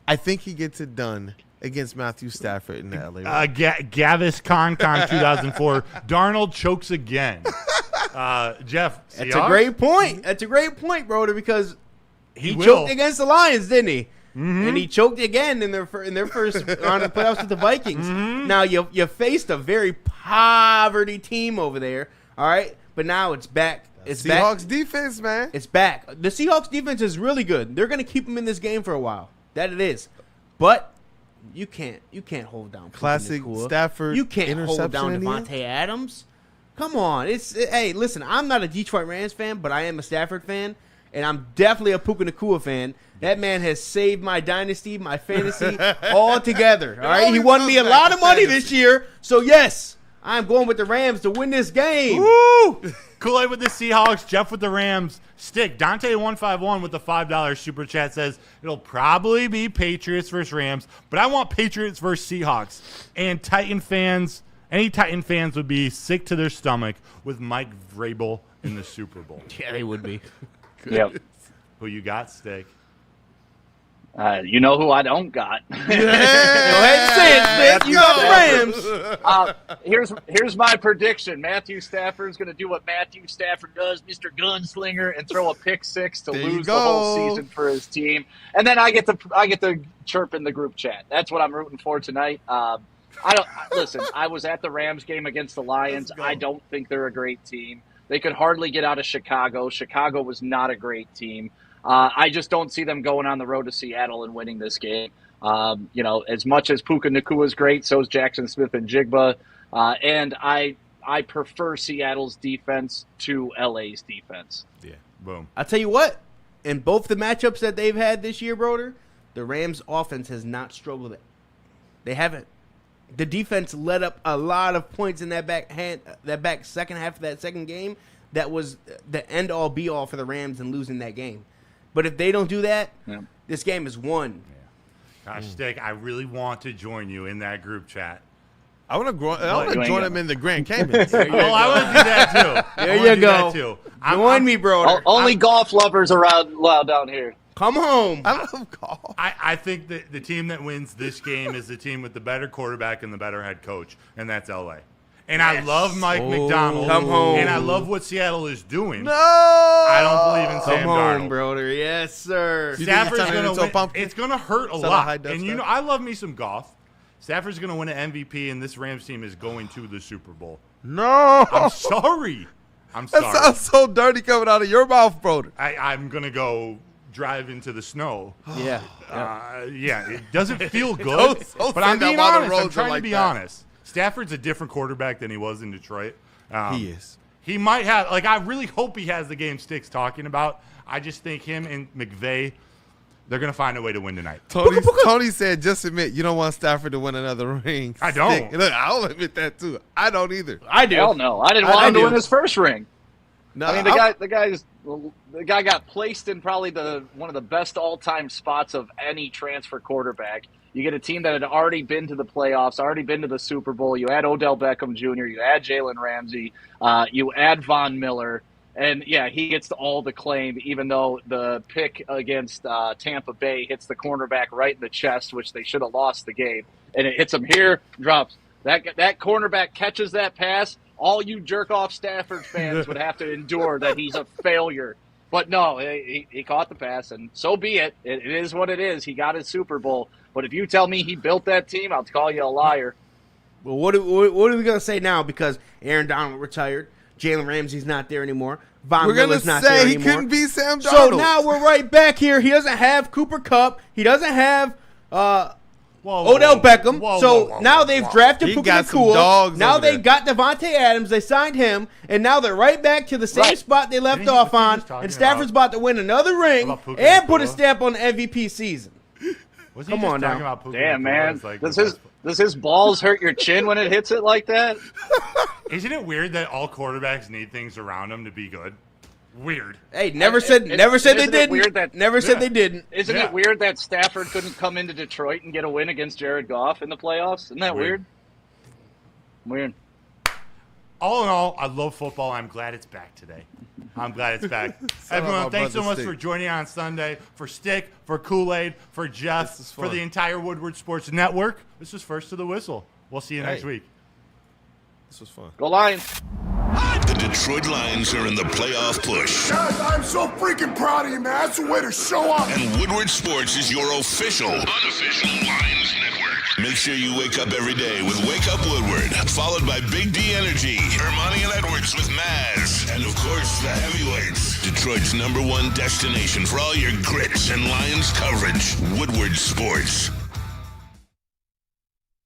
I think he gets it done against Matthew Stafford in the LA Rams. Gavis Concon 2004. Darnold chokes again. Jeff, That's Seahawks? a great point. That's a great point, Broder, because he will. choked against the Lions, didn't he? And he choked again in their first round of playoffs with the Vikings. Now you faced a very poverty team over there, all right? But now it's back. It's Seahawks back. defense, man. It's back. The Seahawks defense is really good. They're going to keep them in this game for a while. That it is. But you can't hold down Classic Nakua. Stafford You can't hold interception down in the end? Devontae Adams. Come on. Hey, listen, I'm not a Detroit Rams fan, but I am a Stafford fan, and I'm definitely a Puka Nakua fan. That man has saved my dynasty, my fantasy, all together. All right, he won me a lot of money this year. So yes, I'm going with the Rams to win this game. Woo! Kool Aid with the Seahawks, Jeff with the Rams. Stick. Dante151 with the $5 super chat says it'll probably be Patriots versus Rams, but I want Patriots versus Seahawks. And Titan fans, any Titan fans would be sick to their stomach with Mike Vrabel in the Super Bowl. Yeah, they would be. Yep. Who you got, Stick? You know who I don't got. Go ahead and say it, Smith. You got the Rams. Here's my prediction. Matthew Stafford's going to do what Matthew Stafford does, Mr. Gunslinger, and throw a pick six to lose the whole season for his team. And then I get to chirp in the group chat. That's what I'm rooting for tonight. Listen. I was at the Rams game against the Lions. I don't think they're a great team. They could hardly get out of Chicago. Chicago was not a great team. I just don't see them going on the road to Seattle and winning this game. As much as Puka Nakua is great, so is Jackson Smith and Jigba. And I prefer Seattle's defense to LA's defense. Yeah, boom. I'll tell you what, in both the matchups that they've had this year, Broder, the Rams' offense has not struggled. They haven't. The defense let up a lot of points in that back second half of that second game. That was the end-all, be-all for the Rams in losing that game. But if they don't do that, this game is won. Yeah. Gosh, Stick, I really want to join you in that group chat. I want to join him in the Grand Cayman. Oh, I want to do that too. There you go. Join me, Broder. Only golf lovers allowed down here. Come home. I love golf. I think that the team that wins this game is the team with the better quarterback and the better head coach, and that's LA. And I love Mike McDonald. Come home. And I love what Seattle is doing. No, I don't believe in Sam Come home, Darnold. Broder. Yes, sir. Stafford's turning going into to a win. pumpkin? It's going to hurt a Is that a lot. high def And stuff? I love me some golf. Stafford's going to win an MVP, and this Rams team is going to the Super Bowl. no. I'm sorry. That sounds so dirty coming out of your mouth, brother. I'm going to go drive into the snow. Yeah. It doesn't feel good. Don't but say I'm that being while the honest. I'm roads are trying to like be that. honest. Stafford's a different quarterback than he was in Detroit. He is. He might have, I really hope he has the game Stick's talking about. I just think him and McVay, they're going to find a way to win tonight. Tony said, just admit you don't want Stafford to win another ring. I don't. Look, I'll admit that too. I don't either. I do. Hell no. I didn't want him to win his first ring. No, I mean, the guy got placed in probably one of the best all-time spots of any transfer quarterback. You get a team that had already been to the playoffs, already been to the Super Bowl. You add Odell Beckham Jr., you add Jalen Ramsey, you add Von Miller, And, yeah, he gets all the claim, even though the pick against Tampa Bay hits the cornerback right in the chest, which they should have lost the game. And it hits him here, drops. That cornerback catches that pass. All you jerk-off Stafford fans would have to endure that he's a failure. But, no, he caught the pass, and so be it. It is what it is. He got his Super Bowl. But if you tell me he built that team, I'll call you a liar. Well, what are we going to say now? Because Aaron Donald retired. Jalen Ramsey's not there anymore. Von Miller's not there anymore. He couldn't be Sam Darnold. So now we're right back here. He doesn't have Cooper Kupp. He doesn't have Odell Beckham. So now they've drafted Puka Nacua. Now they got Devontae Adams. They signed him. And now they're right back to the same spot they left off on. And Stafford's about to win another ring and put a stamp on the MVP season. Come on now. Damn, man. Like does his balls hurt your chin when it hits it like that? Isn't it weird that all quarterbacks need things around them to be good? Weird. Hey, never said they didn't. Never said they didn't. Isn't it weird that Stafford couldn't come into Detroit and get a win against Jared Goff in the playoffs? Isn't that weird? Weird. All in all, I love football. I'm glad it's back today. I'm glad it's back. Everyone, thanks so much for joining on Sunday. For Stick, for Kool Aid, for Jeff, for the entire Woodward Sports Network. This was First to the Whistle. We'll see you next week. This was fun. Go Lions. The Detroit Lions are in the playoff push. Guys, I'm so freaking proud of you, man. That's a way to show up. And Woodward Sports is your official, unofficial Lions network. Make sure you wake up every day with Wake Up Woodward, followed by Big D Energy, Hermione and Edwards with Maz, and of course, the heavyweights. Detroit's #1 destination for all your grits and Lions coverage, Woodward Sports.